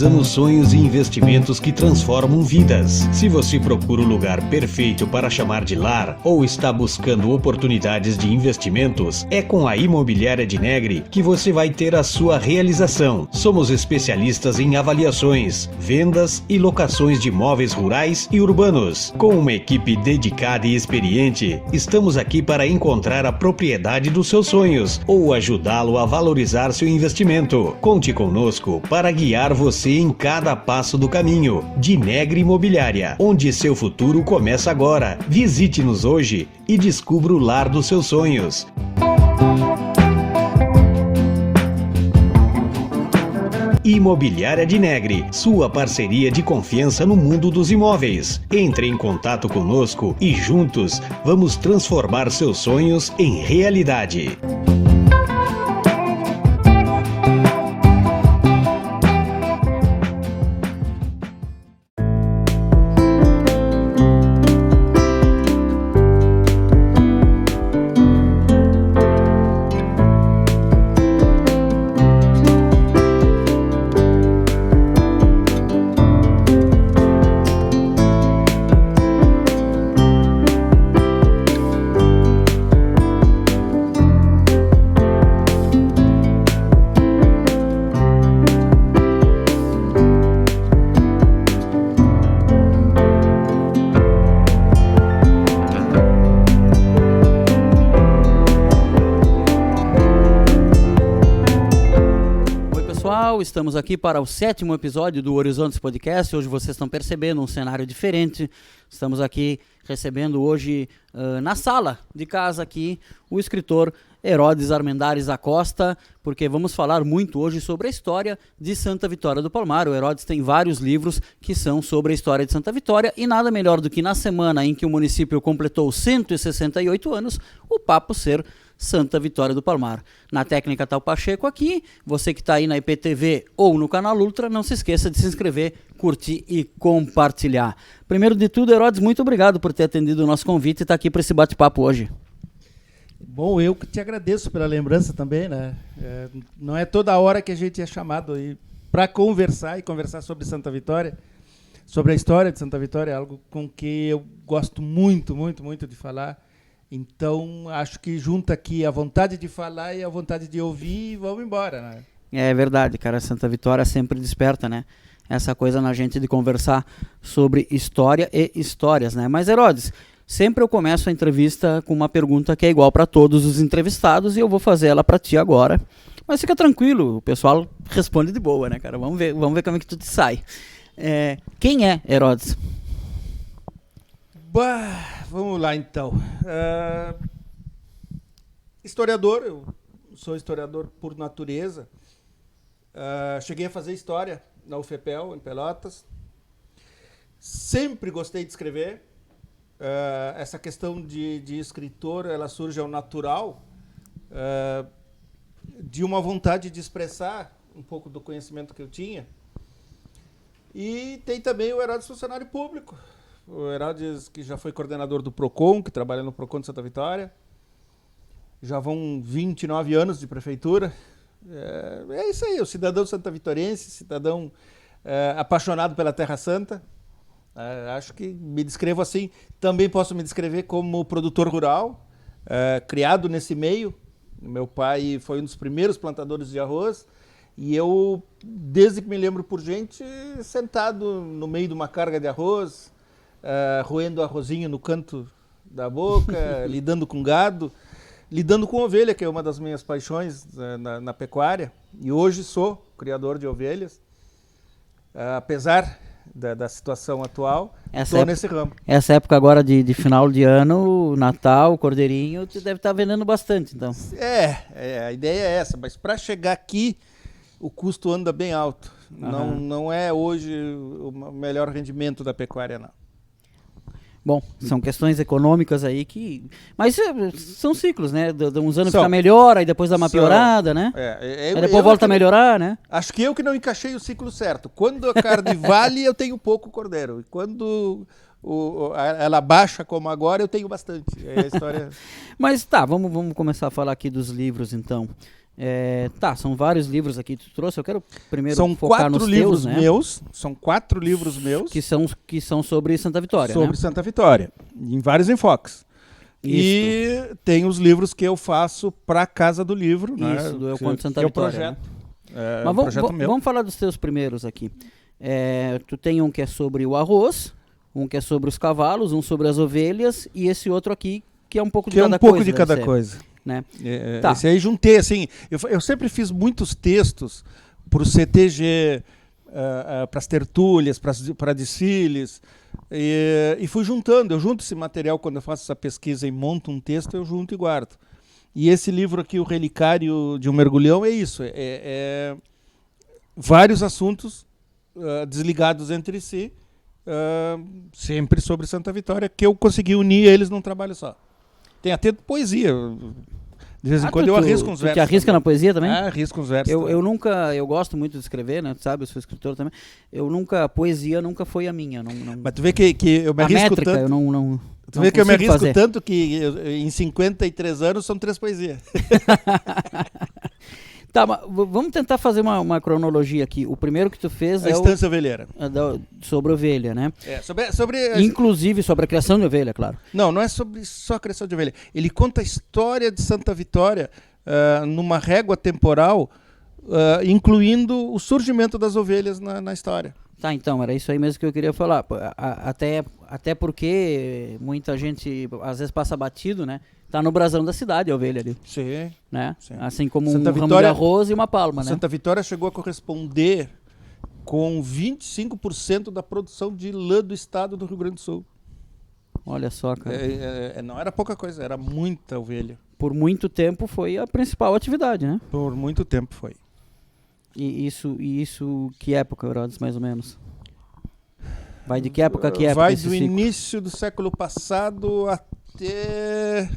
realizamos sonhos e investimentos que transformam vidas. Se você procura o lugar perfeito para chamar de lar ou está buscando oportunidades de investimentos, é com a Imobiliária de Negri que você vai ter a sua realização. Somos especialistas em avaliações, vendas e locações de imóveis rurais e urbanos. Com uma equipe dedicada e experiente, estamos aqui para encontrar a propriedade dos seus sonhos ou ajudá-lo a valorizar seu investimento. Conte conosco para guiar você em cada passo do caminho. De Negri Imobiliária, onde seu futuro começa agora. Visite-nos hoje e descubra o lar dos seus sonhos. Imobiliária de Negri, sua parceria de confiança no mundo dos imóveis. Entre em contato conosco e juntos vamos transformar seus sonhos em realidade. Estamos aqui para o 7º episódio do Horizontes Podcast. Hoje vocês estão percebendo um cenário diferente. Estamos aqui recebendo hoje na sala de casa aqui o escritor Herodes Armendáriz Acosta, porque vamos falar muito hoje sobre a história de Santa Vitória do Palmar. O Herodes tem vários livros que são sobre a história de Santa Vitória e nada melhor do que na semana em que o município completou 168 anos, o papo ser Santa Vitória do Palmar. Na técnica tá o Pacheco aqui, você que está aí na IPTV ou no canal Ultra, não se esqueça de se inscrever, curtir e compartilhar. Primeiro de tudo, Herodes, muito obrigado por ter atendido o nosso convite e estar aqui para esse bate-papo hoje. Bom, eu que te agradeço pela lembrança também, né? Não é toda hora que a gente é chamado aí para conversar e conversar sobre Santa Vitória, sobre a história de Santa Vitória, algo com que eu gosto muito, muito, muito de falar. Então, acho que junta aqui a vontade de falar e a vontade de ouvir e vamos embora, né? É verdade, cara. Santa Vitória sempre desperta, né? Essa coisa na gente de conversar sobre história e histórias, né? Mas, Herodes, sempre eu começo a entrevista com uma pergunta que é igual para todos os entrevistados e eu vou fazer ela para ti agora. Mas fica tranquilo, o pessoal responde de boa, né, cara? Vamos ver como é que tu te sai. Quem é Herodes? Vamos lá, então. Historiador, eu sou historiador por natureza. Cheguei a fazer história na UFPEL, em Pelotas. Sempre gostei de escrever. Essa questão de escritor, ela surge ao natural, de uma vontade de expressar um pouco do conhecimento que eu tinha. E tem também o Herodes funcionário público. O Herodes, que já foi coordenador do PROCON, que trabalha no PROCON de Santa Vitória. Já vão 29 anos de prefeitura. É isso aí, o cidadão santavitoriense, cidadão apaixonado pela Terra Santa. Acho que me descrevo assim. Também posso me descrever como produtor rural, criado nesse meio. Meu pai foi um dos primeiros plantadores de arroz. E eu, desde que me lembro por gente, sentado no meio de uma carga de arroz, roendo arrozinho no canto da boca, lidando com gado, lidando com ovelha, que é uma das minhas paixões na pecuária. E hoje sou criador de ovelhas, apesar da situação atual, estou nesse ramo. Essa época agora de final de ano, Natal, Cordeirinho, você deve estar vendendo bastante, então. A ideia é essa, mas para chegar aqui, o custo anda bem alto. Uhum. Não é hoje o melhor rendimento da pecuária, não. Bom, são questões econômicas aí que... Mas são ciclos, né? De uns anos fica melhor, aí depois dá uma piorada, né? Aí depois volta a melhorar, né? Acho que eu que não encaixei o ciclo certo. Quando a carne vale, eu tenho pouco cordeiro. E quando ela baixa como agora, eu tenho bastante. É a história... Mas tá, vamos começar a falar aqui dos livros, então. Tá, são vários livros aqui que tu trouxe. Eu quero primeiro São focar 4 nos livros teus, né? meus. São 4 livros meus. Que são sobre Santa Vitória, sobre né? Santa Vitória. Em vários enfoques. E tem os livros que eu faço para a Casa do Livro. Isso, né? do Eu Conto Santa que Vitória. É o projeto. Mas um projeto meu. vamos falar dos teus primeiros aqui. Tu tem um que é sobre o arroz, um que é sobre os cavalos, um sobre as ovelhas e esse outro aqui que é um pouco de cada coisa. Que é um pouco de cada coisa. Né? Tá. Esse aí juntei, assim, eu sempre fiz muitos textos para o CTG, para as tertúlias, para desfiles, e fui juntando. Eu junto esse material quando eu faço essa pesquisa e monto um texto, eu junto e guardo. E esse livro aqui, O Relicário de um Mergulhão, é isso. Vários assuntos desligados entre si, sempre sobre Santa Vitória, que eu consegui unir eles num trabalho só. Tem até poesia. De vez em quando eu arrisco uns versos. Você arrisca também. na poesia também? Arrisco uns versos. Eu gosto muito de escrever, né? Tu sabe, eu sou escritor também. Poesia nunca foi a minha. Mas tu vê que eu me arrisco métrica, tanto. eu não Tu vê que eu me arrisco fazer. tanto que em 53 anos são 3 poesias. Tá, mas vamos tentar fazer uma cronologia aqui. O primeiro que tu fez A Estância Ovelheira. Sobre ovelha, né? Sobre Inclusive sobre a criação de ovelha, claro. Não é sobre só a criação de ovelha. Ele conta a história de Santa Vitória numa régua temporal, incluindo o surgimento das ovelhas na história. Tá, então, era isso aí mesmo que eu queria falar. Até porque muita gente às vezes passa batido, né? Tá no brasão da cidade a ovelha ali. Sim. Né? Sim. Assim como Santa um ramo Vitória, de arroz e uma palma, né? Santa Vitória chegou a corresponder com 25% da produção de lã do estado do Rio Grande do Sul. Olha só, cara. Não era pouca coisa, era muita ovelha. Por muito tempo foi a principal atividade, né? Por muito tempo foi. E isso que época, Herodes, mais ou menos? Vai de que época a que época? Vai esse do ciclo? início do século passado até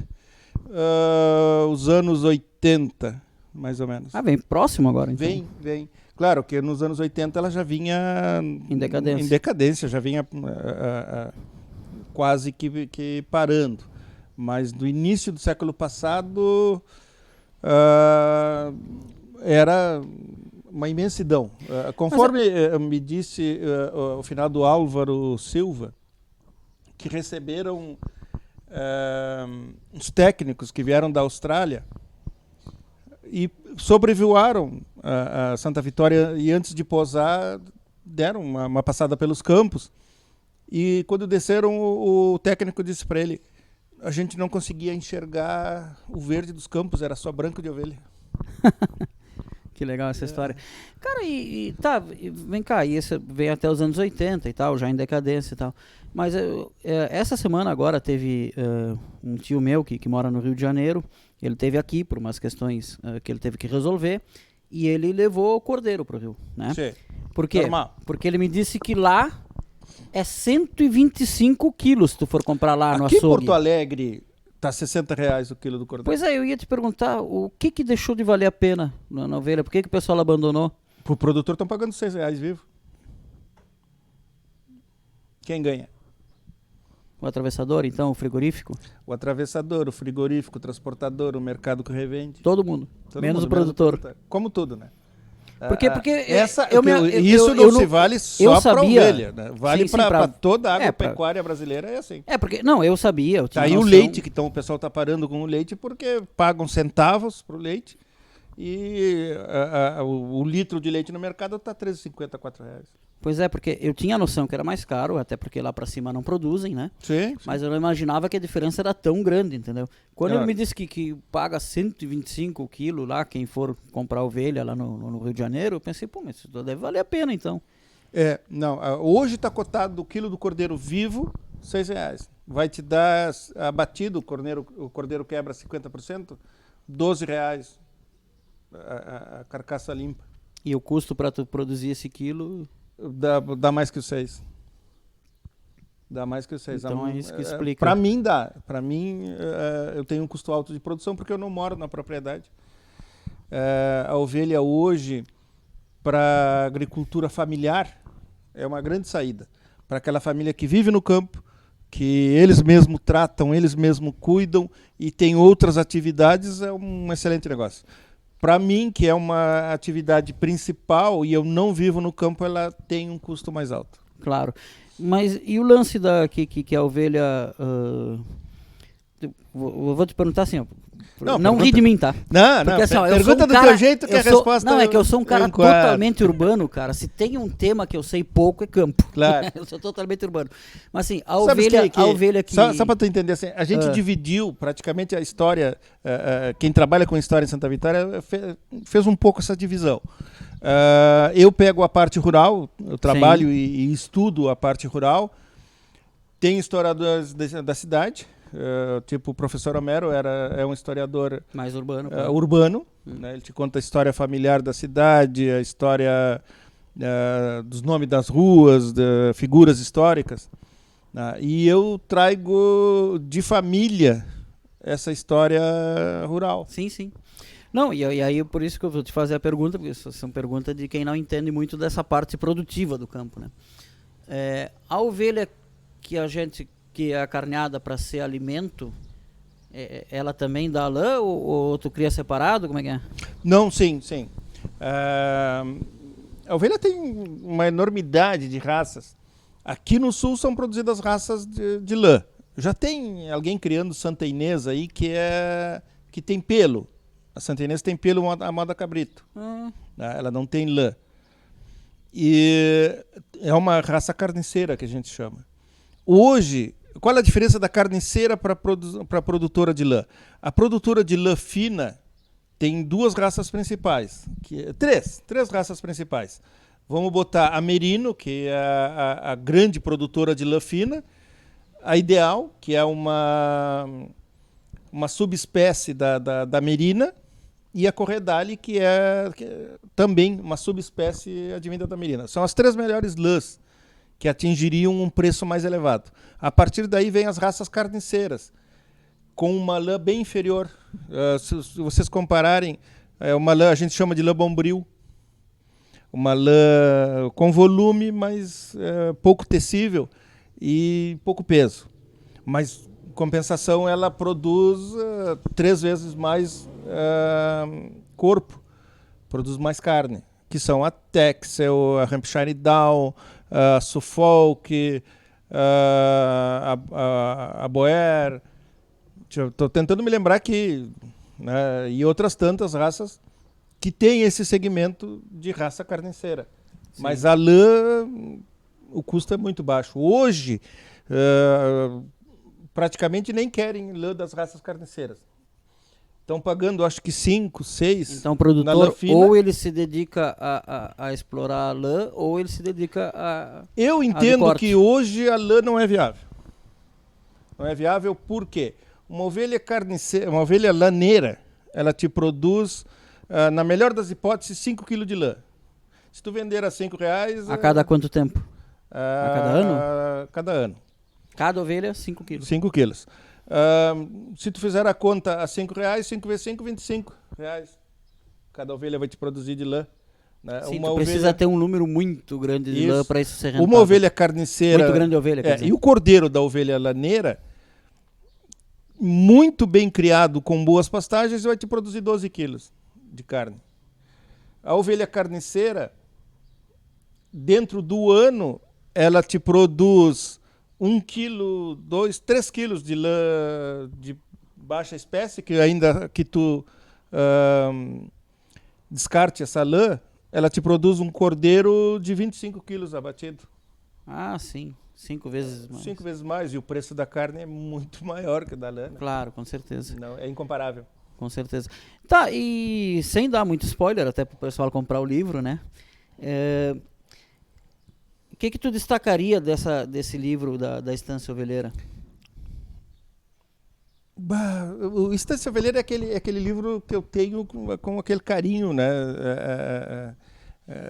os anos 80, mais ou menos. Vem próximo agora, então. Vem. Claro que nos anos 80 ela já vinha Em decadência, já vinha quase que parando. Mas do início do século passado era uma imensidão. Conforme me disse o finado Álvaro Silva, que receberam uns técnicos que vieram da Austrália e sobrevoaram a Santa Vitória e antes de pousar deram uma passada pelos campos e quando desceram o técnico disse para ele: a gente não conseguia enxergar o verde dos campos, era só branco de ovelha. Que legal essa história. Cara, vem cá, e esse vem até os anos 80 e tal, já em decadência e tal. Mas essa semana agora teve um tio meu que mora no Rio de Janeiro, ele esteve aqui por umas questões que ele teve que resolver, e ele levou o cordeiro pro Rio, né? Sim. Por quê? Normal. Porque ele me disse que lá é 125 quilos se tu for comprar lá no Aqui em açougue. Porto Alegre tá R$60 o quilo do cordeiro. Pois é, eu ia te perguntar, o que deixou de valer a pena na ovelha? Por que o pessoal abandonou? Pro produtor estão pagando R$6 vivo. Quem ganha? O atravessador, então, o frigorífico? O atravessador, o frigorífico, o transportador, o mercado que revende. Todo mundo, menos o produtor. Como tudo, né? Porque isso não se vale só para ovelha, né? Vale para toda a agropecuária brasileira, é assim. Porque, não, eu sabia. Eu tinha Tá aí noção. o leite, que então o pessoal está parando com o leite porque pagam centavos pro leite e o litro de leite no mercado está R$3,50, R$4. Pois é, porque eu tinha a noção que era mais caro, até porque lá pra cima não produzem, né? Sim. Mas eu não imaginava que a diferença era tão grande, entendeu? Quando ele me disse que paga 125 quilos lá, quem for comprar ovelha lá no Rio de Janeiro, eu pensei, pô, mas isso deve valer a pena, então. Não, hoje está cotado o quilo do cordeiro vivo, R$6. Vai te dar abatido, o cordeiro quebra 50%, R$12 a carcaça limpa. E o custo para tu produzir esse quilo... Dá mais que os 6. Dá mais que os 6. Então é isso que explica. Para mim dá. Para mim, eu tenho um custo alto de produção porque eu não moro na propriedade. A ovelha hoje, para agricultura familiar, é uma grande saída. Para aquela família que vive no campo, que eles mesmos tratam, eles mesmos cuidam e tem outras atividades, é um excelente negócio. para mim, que é uma atividade principal e eu não vivo no campo, ela tem um custo mais alto. Claro. Mas e o lance que a ovelha... eu vou te perguntar assim, ó, não ri de mim, tá? Não, porque, assim, ó, pergunta do teu jeito que a resposta... Não, é que eu sou um cara totalmente urbano, cara. Se tem um tema que eu sei pouco, é campo. Claro. Eu sou totalmente urbano. Mas assim, a Sabe ovelha que... Só para tu entender, assim, a gente dividiu praticamente a história, quem trabalha com história em Santa Vitória fez um pouco essa divisão. Eu pego a parte rural, eu trabalho e estudo a parte rural. Tem historiadores da cidade, tipo o professor Homero é um historiador mais urbano. Urbano, né? Ele te conta a história familiar da cidade, a história dos nomes das ruas, de figuras históricas. E eu trago de família essa história rural. Sim, sim. Não, e aí por isso que eu vou te fazer a pergunta, porque são perguntas de quem não entende muito dessa parte produtiva do campo, né? A ovelha que é acarneada para ser alimento, ela também dá lã ou tu cria separado? Como é que é? Não, sim. A ovelha tem uma enormidade de raças. Aqui no sul são produzidas raças de lã. Já tem alguém criando Santa Inês aí que tem pelo. A Santa Inês tem pelo a moda cabrito. Ela não tem lã. E é uma raça carniceira que a gente chama. Hoje, qual é a diferença da carniceira para a produtora de lã? A produtora de lã fina tem duas raças principais. Três raças principais. Vamos botar a Merino, que é a grande produtora de lã fina. A Ideal, que é uma subespécie da Merina. E a Corredale, que é também uma subespécie advinda da Merina. São as três melhores lãs que atingiriam um preço mais elevado. A partir daí vem as raças carniceiras, com uma lã bem inferior. Se vocês compararem, uma lã a gente chama de lã bombril, uma lã com volume, mas pouco tecível e pouco peso. Mas, em compensação, ela produz 3 vezes mais corpo, produz mais carne, que são a Texel, a Hampshire Down, a Suffolk, a Boer. Estou tentando me lembrar que... e outras tantas raças que têm esse segmento de raça carniceira. Sim. Mas a lã, o custo é muito baixo. Hoje, praticamente nem querem lã das raças carniceiras. Estão pagando, acho que 5, 6. Então o produtor, ou ele se dedica a explorar a lã, ou ele se dedica a... Eu entendo que hoje a lã não é viável. Não é viável porque uma ovelha carniceira, uma ovelha laneira, ela te produz, na melhor das hipóteses, 5 kg de lã. Se tu vender a R$5... A cada quanto tempo? A cada ano? Cada ano. Cada ovelha, 5 quilos. 5 quilos. Se tu fizer a conta a R$5, 5 vezes 5, R$25. Cada ovelha vai te produzir de lã. Né? Sim, tu precisa ter um número muito grande de lã para isso ser rentável. Uma ovelha carniceira... Muito grande ovelha, quer dizer. E o cordeiro da ovelha laneira, muito bem criado, com boas pastagens, vai te produzir 12 quilos de carne. A ovelha carniceira, dentro do ano, ela te produz 1 quilo, 2, 3 quilos de lã de baixa espécie, que ainda que tu descarte essa lã, ela te produz um cordeiro de 25 quilos abatido. Ah, sim. 5 vezes mais. 5 vezes mais. E o preço da carne é muito maior que o da lã. Né? Claro, com certeza. Não, é incomparável. Com certeza. Tá, e sem dar muito spoiler, até para o pessoal comprar o livro, né? O que tu destacaria desse livro da Estância Ovelheira? O Estância Ovelheira é aquele livro que eu tenho com aquele carinho, né?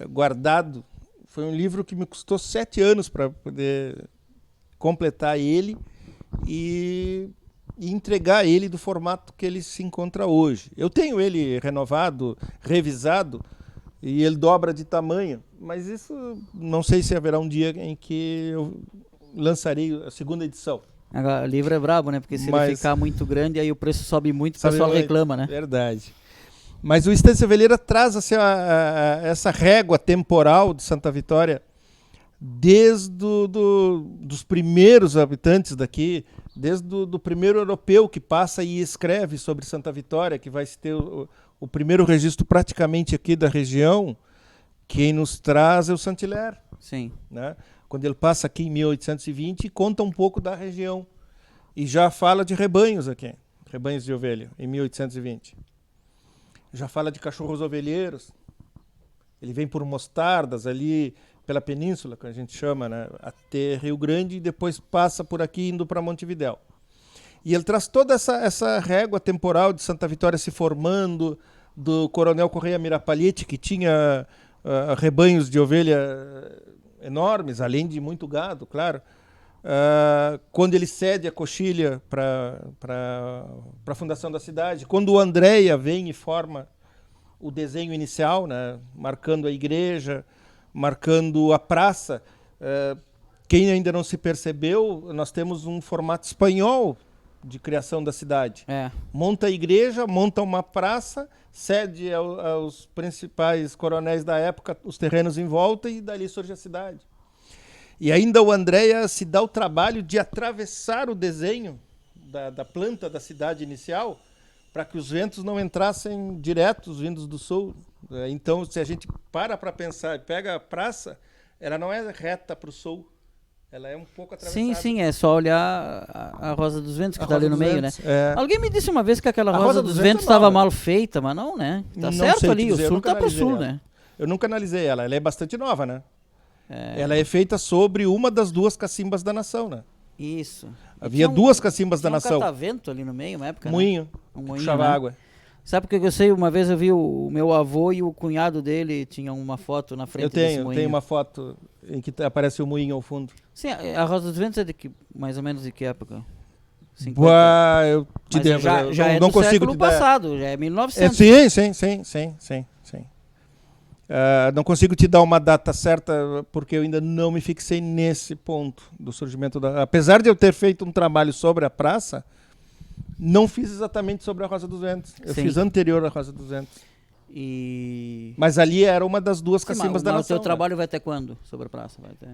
Guardado. Foi um livro que me custou 7 anos para poder completar ele e entregar ele do formato que ele se encontra hoje. Eu tenho ele renovado, revisado, e ele dobra de tamanho, mas isso não sei se haverá um dia em que eu lançarei a 2ª edição. Agora, o livro é brabo, né? Porque se ele ficar muito grande, aí o preço sobe muito, o pessoal reclama, né? Verdade. Mas o Estância Veleira traz assim, essa régua temporal de Santa Vitória desde dos primeiros habitantes daqui, desde do primeiro europeu que passa e escreve sobre Santa Vitória, que vai ter o primeiro registro praticamente aqui da região. Quem nos traz é o Saint-Hilaire. Sim. Né? Quando ele passa aqui em 1820, conta um pouco da região. E já fala de rebanhos aqui, rebanhos de ovelha, em 1820. Já fala de cachorros ovelheiros. Ele vem por Mostardas, ali pela península, que a gente chama, né? Até Rio Grande, e depois passa por aqui indo para Montevidéu. E ele traz toda essa régua temporal de Santa Vitória se formando, do Coronel Correia Mirapalhete, que tinha rebanhos de ovelha enormes, além de muito gado, claro. Quando ele cede a Coxilha para a fundação da cidade, quando o Andréia vem e forma o desenho inicial, né, marcando a igreja, marcando a praça, quem ainda não se percebeu, nós temos um formato espanhol de criação da cidade. Monta a igreja, monta uma praça, cede aos principais coronéis da época os terrenos em volta e dali surge a cidade. E ainda o Andréia se dá o trabalho de atravessar o desenho da planta da cidade inicial para que os ventos não entrassem diretos vindos do sul. Então, se a gente para pensar e pega a praça, ela não é reta para o sul, ela é um pouco atravessada. Sim, é só olhar a Rosa dos Ventos que está ali no meio, né? Alguém me disse uma vez que aquela Rosa dos Ventos estava mal feita, mas não, né? Tá certo ali, o sul tá pro sul, né? Eu nunca analisei ela é bastante nova, né? Ela é feita sobre uma das duas cacimbas da nação, né? Isso. Havia duas cacimbas da nação. Um catavento ali no meio, uma época, moinho, né? Um moinho, puxava água. Sabe porque eu sei, uma vez eu vi o meu avô e o cunhado dele tinham uma foto na frente desse moinho. Eu tenho uma foto em que aparece o moinho ao fundo. Sim, a Rosa dos Ventos é mais ou menos de que época? 50. Eu te devo, já é não do consigo século passado, já é 1900. Sim. Não consigo te dar uma data certa porque eu ainda não me fixei nesse ponto do surgimento da... Apesar de eu ter feito um trabalho sobre a praça, não fiz exatamente sobre a Rosa dos Ventos. Eu fiz anterior à Rosa dos Ventos. Mas ali era uma das duas cacimbas da nação. Mas o teu trabalho vai ter quando sobre a praça? Vai ter...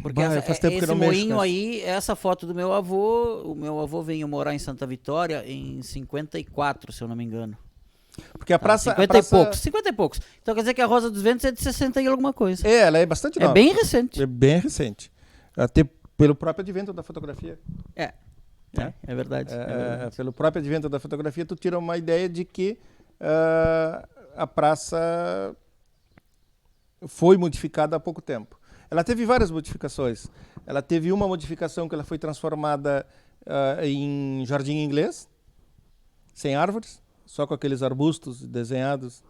Porque faz tempo que eu não moinho aí, essa foto do meu avô, o meu avô veio morar em Santa Vitória em 54, se eu não me engano. Porque a praça... 50 e poucos. Então quer dizer que a Rosa dos Ventos é de 60 e alguma coisa. Ela é bastante nova. É bem recente. É bem recente. Até pelo próprio advento da fotografia. É verdade. Pelo próprio advento da fotografia, tu tira uma ideia de que a praça foi modificada há pouco tempo. Ela teve várias modificações. Ela teve uma modificação que ela foi transformada em jardim inglês, sem árvores, só com aqueles arbustos desenhados.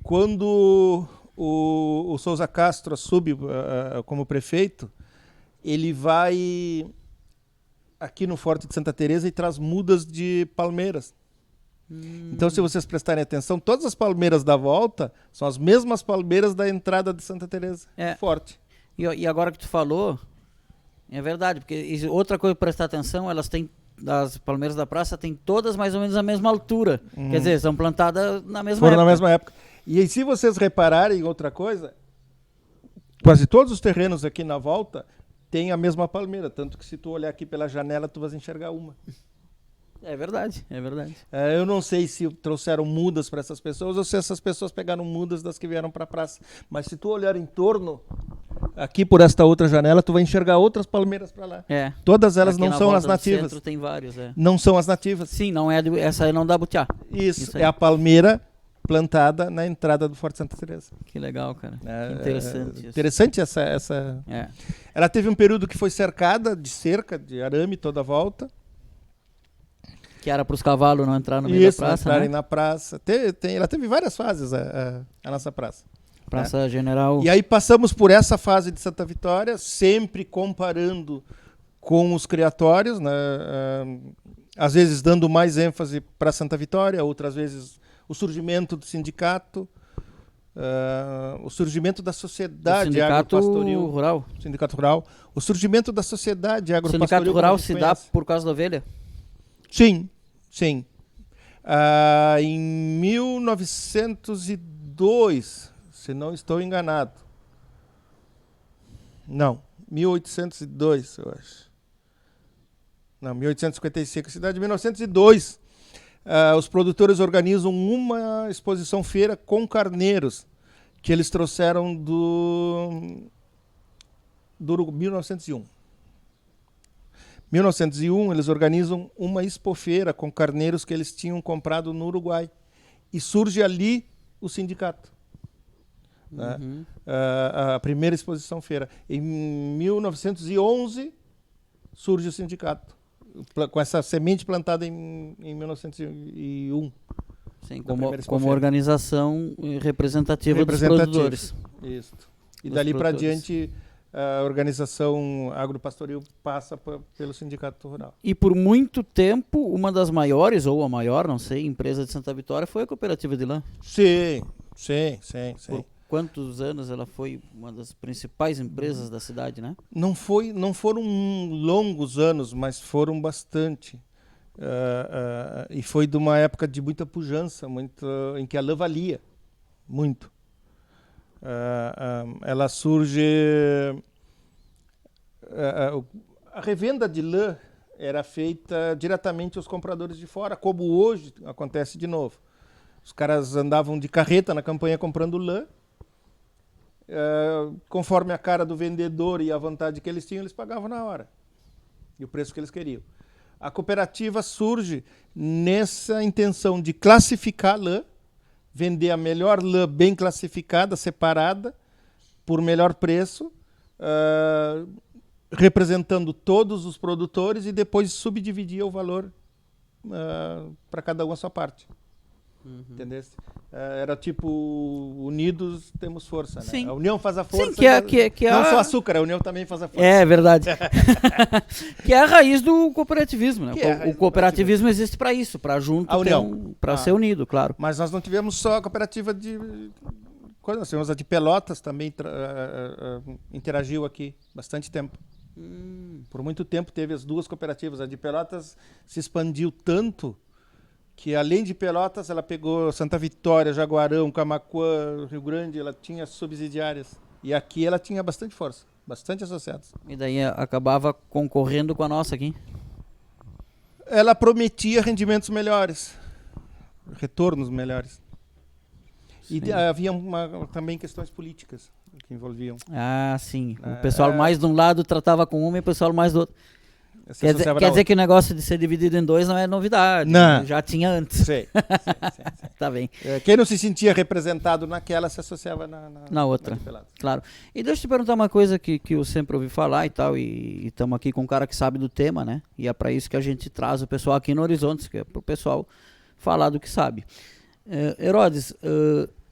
Quando o Souza Castro assume como prefeito, ele vai aqui no Forte de Santa Teresa e traz mudas de palmeiras. Então, se vocês prestarem atenção, todas as palmeiras da volta são as mesmas palmeiras da entrada de Santa Teresa. Forte. E agora que tu falou, é verdade, porque outra coisa para prestar atenção, elas têm, as palmeiras da praça têm todas mais ou menos a mesma altura. Quer dizer, são plantadas na mesma época. Na mesma época. E se vocês repararem outra coisa, quase todos os terrenos aqui na volta têm a mesma palmeira, tanto que se tu olhar aqui pela janela, tu vais enxergar uma. É verdade. Eu não sei se trouxeram mudas para essas pessoas ou se essas pessoas pegaram mudas das que vieram para a praça. Mas se tu olhar em torno, aqui por esta outra janela, tu vai enxergar outras palmeiras para lá. Todas elas aqui não são as nativas. Centro tem vários, Não são as nativas. Sim, não é essa aí não dá butiá. Isso é a palmeira plantada na entrada do Forte Santa Teresa. Que legal, cara. Que interessante isso. Interessante essa... Ela teve um período que foi cercada de cerca, de arame toda a volta. Que era para os cavalos não entrar no meio da praça, entrarem na praça. Ela teve várias fases, a nossa praça. Praça General. E aí passamos por essa fase de Santa Vitória, sempre comparando com os criatórios, né? Às vezes dando mais ênfase para Santa Vitória, outras vezes o surgimento do sindicato, o surgimento da sociedade agropastoril. Rural. Sindicato Rural. O surgimento da sociedade agropastoril. O sindicato rural se dá por causa da ovelha? Sim. Em 1902, se não estou enganado. Não, 1802, eu acho. Não, 1855, cidade de 1902. Os produtores organizam uma exposição feira com carneiros que eles trouxeram do 1901. 1901, eles organizam uma expofeira com carneiros que eles tinham comprado no Uruguai. E surge ali o sindicato. Né? A primeira exposição feira. Em 1911, surge o sindicato, com essa semente plantada em 1901. Sim, como organização representativa dos produtores. Isso. E dali para diante, a organização agropastoril passa pelo Sindicato Rural. E por muito tempo, uma das maiores, ou a maior, não sei, empresa de Santa Vitória foi a Cooperativa de Lã. Sim. Por quantos anos ela foi uma das principais empresas da cidade, né? Não foram longos anos, mas foram bastante. E foi de uma época de muita pujança, em que a lã valia muito. Ela surge... a revenda de lã era feita diretamente aos compradores de fora, como hoje acontece de novo. Os caras andavam de carreta na campanha comprando lã, conforme a cara do vendedor e a vontade que eles tinham, eles pagavam na hora. E o preço que eles queriam. A cooperativa surge nessa intenção de classificar a lã, vender a melhor lã bem classificada, separada, por melhor preço, representando todos os produtores e depois subdividir o valor para cada um a sua parte. Entendeu? Era tipo, unidos temos força, né? Sim. A união faz a força. Sim, não só açúcar, a união também faz a força. É verdade. Que é a raiz do cooperativismo, né? O cooperativismo existe para isso, para junto, para ser unido, claro. Mas nós não tivemos só a cooperativa de... Nós tivemos a de Pelotas também, interagiu aqui bastante tempo. Por muito tempo teve as duas cooperativas. A de Pelotas se expandiu tanto que, além de Pelotas, ela pegou Santa Vitória, Jaguarão, Camaquã, Rio Grande, ela tinha subsidiárias. E aqui ela tinha bastante força, bastante associados. E daí acabava concorrendo com a nossa aqui? Ela prometia rendimentos melhores, retornos melhores. Sim. E havia também questões políticas que envolviam. Ah, sim. O pessoal mais de um lado tratava com uma e o pessoal mais do outro. Quer dizer que o negócio de ser dividido em dois não é novidade. Não. Já tinha antes. Sim. Tá bem. Quem não se sentia representado naquela se associava na outra. Claro. E deixa eu te perguntar uma coisa que eu sempre ouvi falar e tal, e estamos aqui com um cara que sabe do tema, né? E é para isso que a gente traz o pessoal aqui no Horizontes, que é para o pessoal falar do que sabe. Herodes,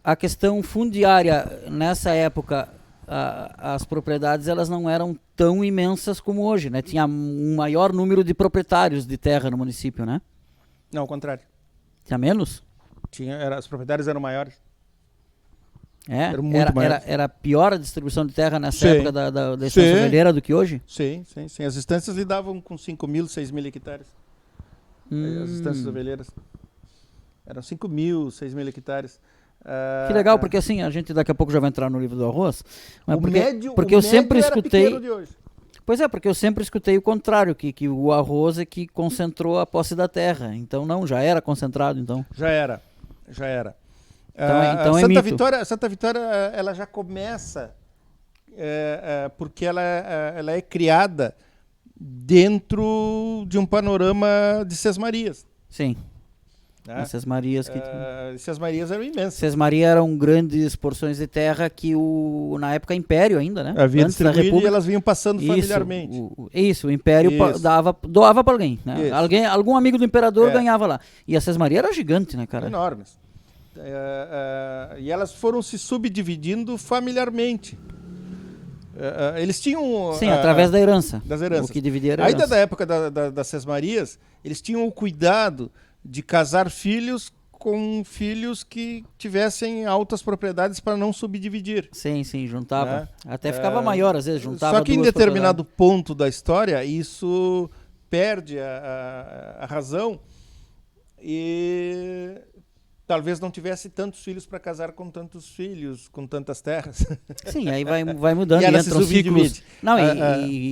a questão fundiária nessa época, as propriedades elas não eram tão imensas como hoje, né? Tinha um maior número de proprietários de terra no município, né? Não, ao contrário. Tinha menos? As propriedades eram maiores. Era pior a distribuição de terra nessa época da estância ovelheira do que hoje? Sim. As estâncias lidavam com 5.000, 6.000 hectares. As estâncias ovelheiras. Eram 5.000, 6.000 hectares. Que legal, porque assim, a gente daqui a pouco já vai entrar no livro do arroz. Mas porque eu sempre escutei. De hoje. Pois é, porque eu sempre escutei o contrário, que o arroz é que concentrou a posse da terra. Então não, já era concentrado, então. Já era. Então Santa Vitória, ela já começa porque ela é criada dentro de um panorama de Sesmarias. Sim. As Sesmarias Sesmarias eram imensas. Sesmarias eram grandes porções de terra que na época Império ainda, né? Havia distribuído e elas vinham passando familiarmente. O Império doava para alguém, né? Algum amigo do Imperador ganhava lá. E a Sesmaria era gigante, né, cara? Enormes. E elas foram se subdividindo familiarmente. Eles tinham... Sim, através da herança. Das heranças. O que dividia era a herança. Ainda da época das Sesmarias, eles tinham o cuidado de casar filhos com filhos que tivessem altas propriedades para não subdividir. Sim, juntava. Né? Até ficava maior, às vezes, juntava. Só que em determinado ponto da história, isso perde a razão, e talvez não tivesse tantos filhos para casar com tantos filhos, com tantas terras. Sim, aí vai mudando E e ela se entram ciclos. subdivide. Não,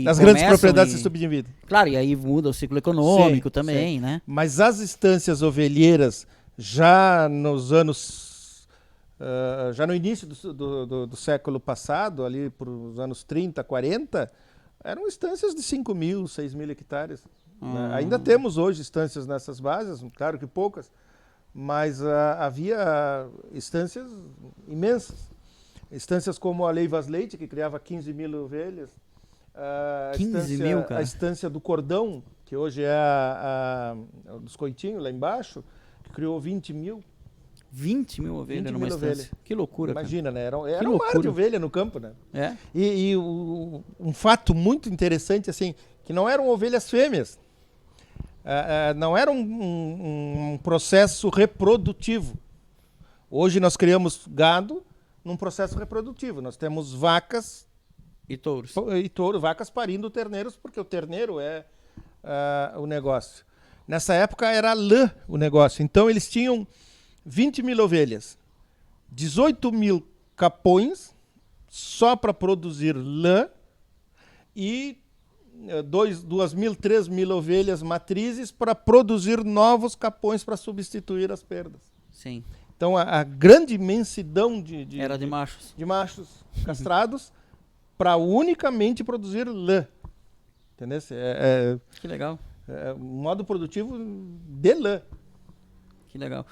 As grandes começam propriedades se subdividem. Claro, e aí muda o ciclo econômico Sim, também, sim. né? Mas as estâncias ovelheiras, já nos anos. Já no início do século passado, ali por os anos 30, 40, eram estâncias de 5 mil, 6 mil hectares. Né? Ainda temos hoje estâncias nessas bases, claro que poucas, mas havia estâncias imensas. Estâncias como a Leivas Leite, que criava 15 mil ovelhas. 15 mil, cara. A estância do Cordão, que hoje é a dos Coitinhos, lá embaixo, que criou 20 mil. 20 mil ovelhas 20 numa mil estância. ovelhas. Que loucura, Imagina, né? Era um mar loucura. de ovelha no campo, né? cara. É? E um fato muito interessante, assim, que não eram ovelhas fêmeas. Não era um processo reprodutivo. Hoje nós criamos gado num processo reprodutivo. Nós temos vacas E touros. e touro, vacas parindo terneiros, porque o terneiro é o negócio. Nessa época era lã o negócio. Então eles tinham 20 mil ovelhas, 18 mil capões só para produzir lã e 2 mil, 3 mil ovelhas matrizes para produzir novos capões para substituir as perdas. Sim. Então a grande imensidão Era de machos. de machos castrados para unicamente produzir lã. Entendeu? Que legal. É um modo produtivo de lã. Que legal.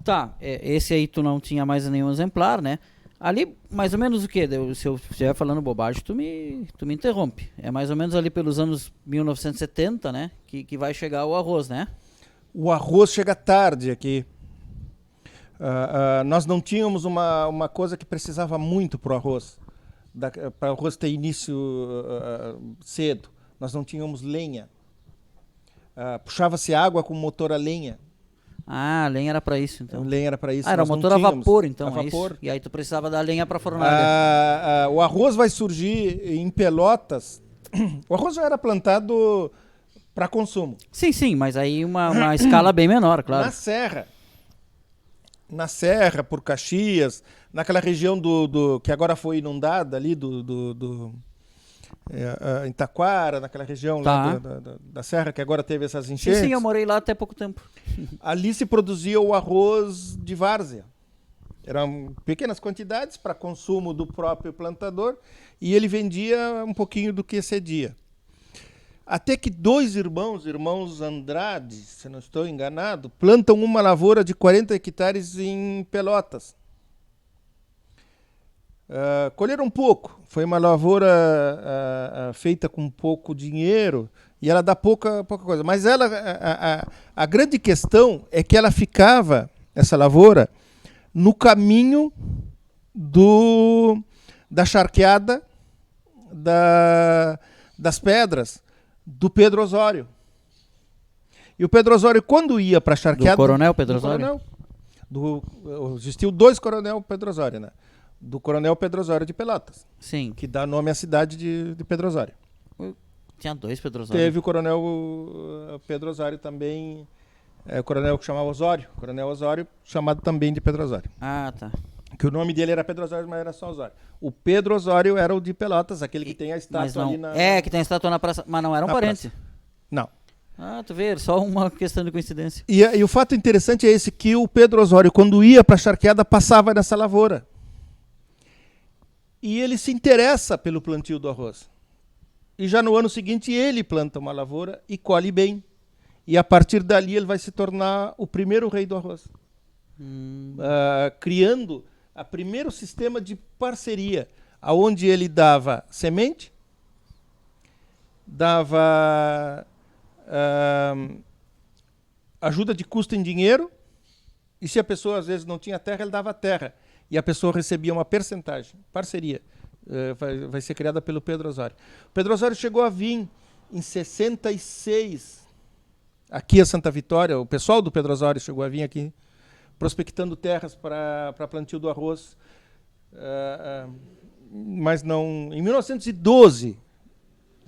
Tá, esse aí tu não tinha mais nenhum exemplar, né? Ali, mais ou menos o quê? Se eu estiver falando bobagem, tu me interrompe. É mais ou menos ali pelos anos 1970, né? Que vai chegar o arroz, né? O arroz chega tarde aqui. Nós não tínhamos uma coisa que precisava muito para o arroz. Para o arroz ter início cedo. Nós não tínhamos lenha. Puxava-se água com motor a lenha. Ah, a lenha era pra isso, então. Lenha era para isso. Era nós não motor a tínhamos. vapor, então, A é vapor. isso? E aí tu precisava da lenha pra fornalha. O arroz vai surgir em Pelotas. O arroz já era plantado para consumo. Sim, mas aí uma escala bem menor, claro. Na Serra, por Caxias, naquela região que agora foi inundada ali em Taquara, naquela região lá da Serra, que agora teve essas enchentes. Sim, eu morei lá até pouco tempo. Ali se produzia o arroz de várzea. Eram pequenas quantidades para consumo do próprio plantador e ele vendia um pouquinho do que excedia. Até que 2 irmãos Andrade, se não estou enganado, plantam uma lavoura de 40 hectares em Pelotas. Colheram pouco. Foi uma lavoura feita com pouco dinheiro e ela dá pouca coisa. Mas a grande questão é que ela ficava, essa lavoura, no caminho da charqueada das pedras do Osório. E o Pedro Osório, quando ia para a charqueada... Do Coronel Pedro Osório? Existiu 2 Coronel Pedro Osório, né? Do Coronel Pedro Osório de Pelotas. Sim. Que dá nome à cidade de Pedro Osório. Tinha 2 Pedro Osório. Teve o Coronel Pedro Osório também, o coronel que chamava Osório. Coronel Osório, chamado também de Pedro Osório. Ah, tá. Que o nome dele era Pedro Osório, mas era só Osório. O Pedro Osório era o de Pelotas, aquele que tem a estátua ali na... que tem a estátua na praça, mas não era um parente. Praça. Não. Ah, tu vê, só uma questão de coincidência. E o fato interessante é esse, que o Pedro Osório, quando ia para a charqueada, passava nessa lavoura. E ele se interessa pelo plantio do arroz. E já no ano seguinte ele planta uma lavoura e colhe bem. E a partir dali ele vai se tornar o primeiro rei do arroz. Criando o primeiro sistema de parceria, onde ele dava semente, dava ajuda de custo em dinheiro, e se a pessoa às vezes não tinha terra, ele dava terra. E a pessoa recebia uma percentagem, parceria. Vai ser criada pelo Pedro Osório. O Pedro Osório chegou a vir em 66 aqui a Santa Vitória. O pessoal do Pedro Osório chegou a vir aqui prospectando terras para plantio do arroz. Mas não... Em 1912,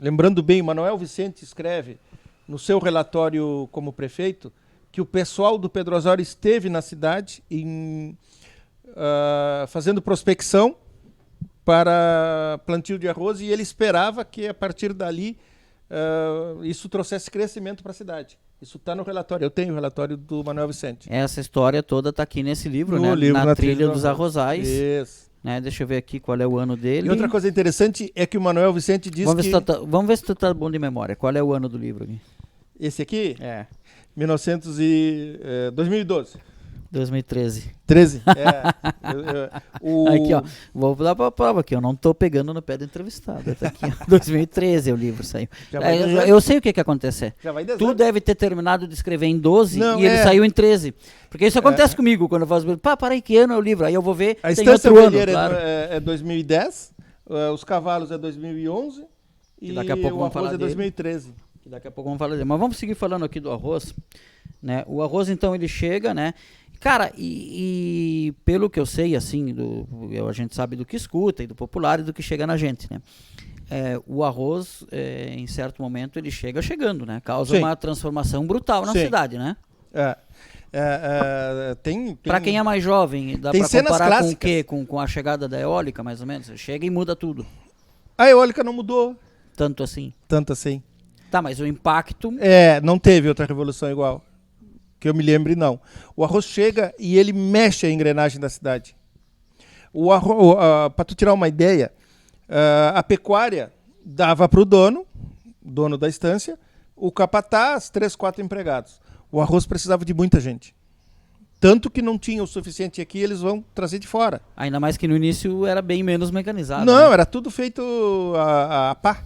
lembrando bem, Manuel Vicente escreve no seu relatório como prefeito que o pessoal do Pedro Osório esteve na cidade fazendo prospecção para plantio de arroz, e ele esperava que a partir dali isso trouxesse crescimento para a cidade. Isso está no relatório. Eu tenho o relatório do Manuel Vicente. Essa história toda está aqui nesse livro, No né? livro, na Trilha dos Arrozais. Isso. Né? Deixa eu ver aqui qual é o ano dele. E outra coisa interessante é que o Manuel Vicente diz Vamos que... ver se tu tá bom de memória. Qual é o ano do livro aqui? Esse aqui? É. 2012. 2013. 13. Aqui, ó. Vou dar pra prova aqui. Eu não tô pegando no pé do entrevistado. Tá aqui, ó. 2013 o livro saiu. Eu sei o que acontecer. Já vai 10 Tu anos. deve ter terminado de escrever em 12 Não, e ele saiu em 13. Porque isso acontece comigo quando eu faço. Para aí, que ano é o livro? Aí eu vou ver. A tem Estância outro ano, Velheira claro. é 2010, os Cavalos é 2011 e daqui a pouco o vamos falar Arroz é dele. 2013. Que daqui a pouco vamos falar dele. Mas vamos seguir falando aqui do arroz, né? O arroz, então, ele chega, né? Cara, e pelo que eu sei, assim, a gente sabe do que escuta e do popular e do que chega na gente, né? O arroz, em certo momento, ele chega chegando, né? Causa Sim. uma transformação brutal na Sim. cidade, né? Tem Para quem é mais jovem, dá tem para cenas comparar com o clássicas. quê? Com a chegada da eólica, mais ou menos? Chega e muda tudo. A eólica não mudou Tanto assim. tanto assim. Tá, mas o impacto... Não teve outra revolução igual. Que eu me lembre, não. O arroz chega e ele mexe a engrenagem da cidade. Para tu tirar uma ideia, a pecuária dava para o dono da estância, o capataz, 3, 4 empregados. O arroz precisava de muita gente. Tanto que não tinha o suficiente aqui, eles vão trazer de fora. Ainda mais que no início era bem menos mecanizado. Não, né? era tudo feito a pá,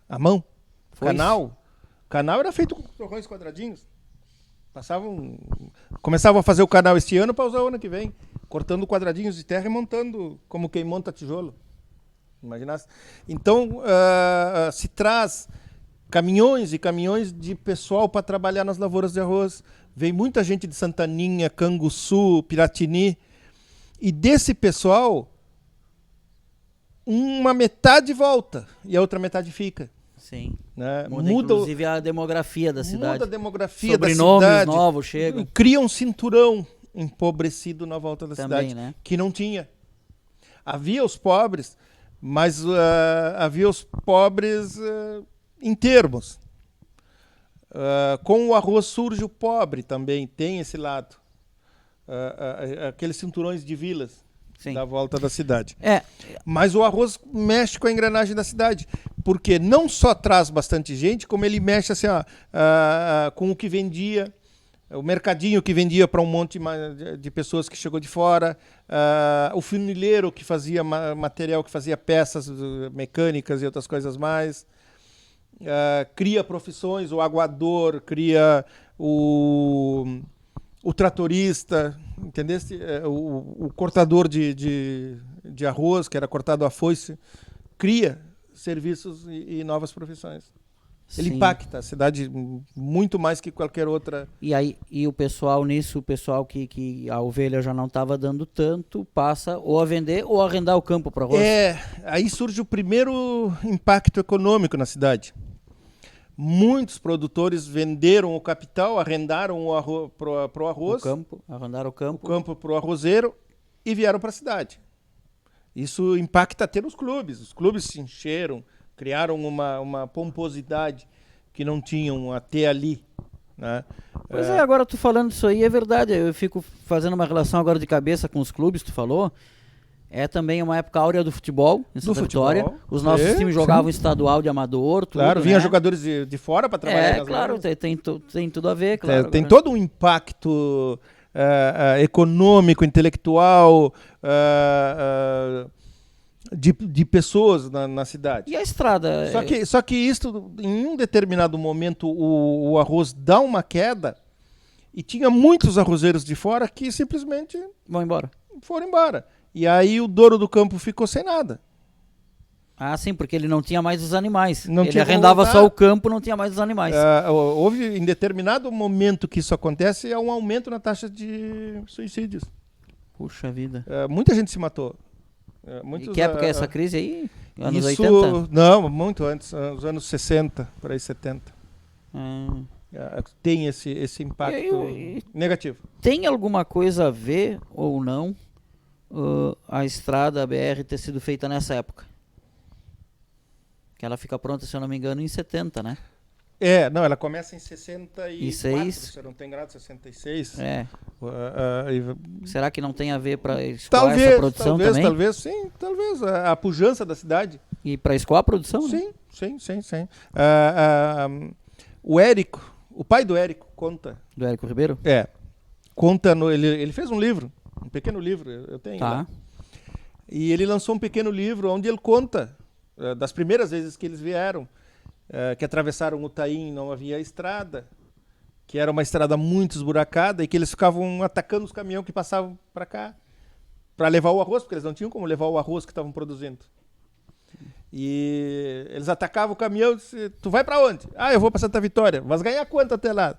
à mão. Canal era feito com torrões quadradinhos. Começavam a fazer o canal este ano para usar o ano que vem, cortando quadradinhos de terra e montando como quem monta tijolo. Imaginasse? Então, se traz caminhões e caminhões de pessoal para trabalhar nas lavouras de arroz. Vem muita gente de Santaninha, Canguçu, Piratini. E desse pessoal, uma metade volta e a outra metade fica. Sim. Né? Muda inclusive a demografia da cidade. Muda a demografia Sobrenomes da cidade. novos chegam. Cria um cinturão empobrecido na volta da Também, cidade, né? que não tinha. Havia os pobres, mas havia os pobres em termos. Com o arroz surge o pobre também, tem esse lado. Aqueles cinturões de vilas. Sim. Da volta da cidade. É. Mas o arroz mexe com a engrenagem da cidade, porque não só traz bastante gente, como ele mexe assim, com o que vendia, o mercadinho que vendia para um monte de pessoas que chegou de fora, o funileiro que fazia material, que fazia peças mecânicas e outras coisas mais, cria profissões, o aguador, cria o tratorista, entendeste? O cortador de arroz, que era cortado a foice, cria serviços e novas profissões. Ele Sim. impacta a cidade muito mais que qualquer outra. E o pessoal nisso, o pessoal que a ovelha já não estava dando tanto, passa ou a vender ou a arrendar o campo para arroz. Aí surge o primeiro impacto econômico na cidade. Muitos produtores venderam o capital, arrendaram o arroz para o arroz, Arrendaram o campo. para o arrozeiro e vieram para a cidade. Isso impacta até nos clubes. Os clubes se encheram, criaram uma pomposidade que não tinham até ali. Né? Pois agora tu falando isso aí é verdade. Eu fico fazendo uma relação agora de cabeça com os clubes, tu falou. É também uma época áurea do futebol, em Santa Vitória. Os nossos times jogavam estadual de amador, tudo, claro, vinha né? jogadores de fora para trabalhar nas claro, lavouras. tem tudo a ver, claro. Tem todo um impacto econômico, intelectual, de pessoas na cidade. E a estrada? Só que isso, em um determinado momento, o arroz dá uma queda e tinha muitos arrozeiros de fora que simplesmente Vão embora. foram embora. E aí o dono do campo ficou sem nada. Ah, sim, porque ele não tinha mais os animais. Não Ele tinha como arrendava voltar. só o campo, não tinha mais os animais. Houve, em determinado momento que isso acontece, um aumento na taxa de suicídios. Puxa vida. Muita gente se matou. E que época é essa crise aí? Anos isso, 80? Não, muito antes, os anos 60, por aí 70. tem esse impacto negativo. Tem alguma coisa a ver ou não a estrada, a BR, ter sido feita nessa época? Que ela fica pronta, se eu não me engano, em 70, né? Não, ela começa em 64, se eu não tem grado, 66. Será que não tem a ver para escoar essa produção também? Talvez, sim, talvez. A pujança da cidade. E para escoar a produção, sim, né? Sim. O Érico, o pai do Érico, conta. Do Érico Ribeiro? Conta, ele fez um livro, um pequeno livro, eu tenho. Tá. E ele lançou um pequeno livro onde ele conta das primeiras vezes que eles vieram, que atravessaram o Taim, não havia estrada, que era uma estrada muito esburacada e que eles ficavam atacando os caminhões que passavam para cá para levar o arroz, porque eles não tinham como levar o arroz que estavam produzindo. E eles atacavam o caminhão e disse, tu vai para onde? Eu vou para Santa Vitória. Mas ganhar quanto até lá?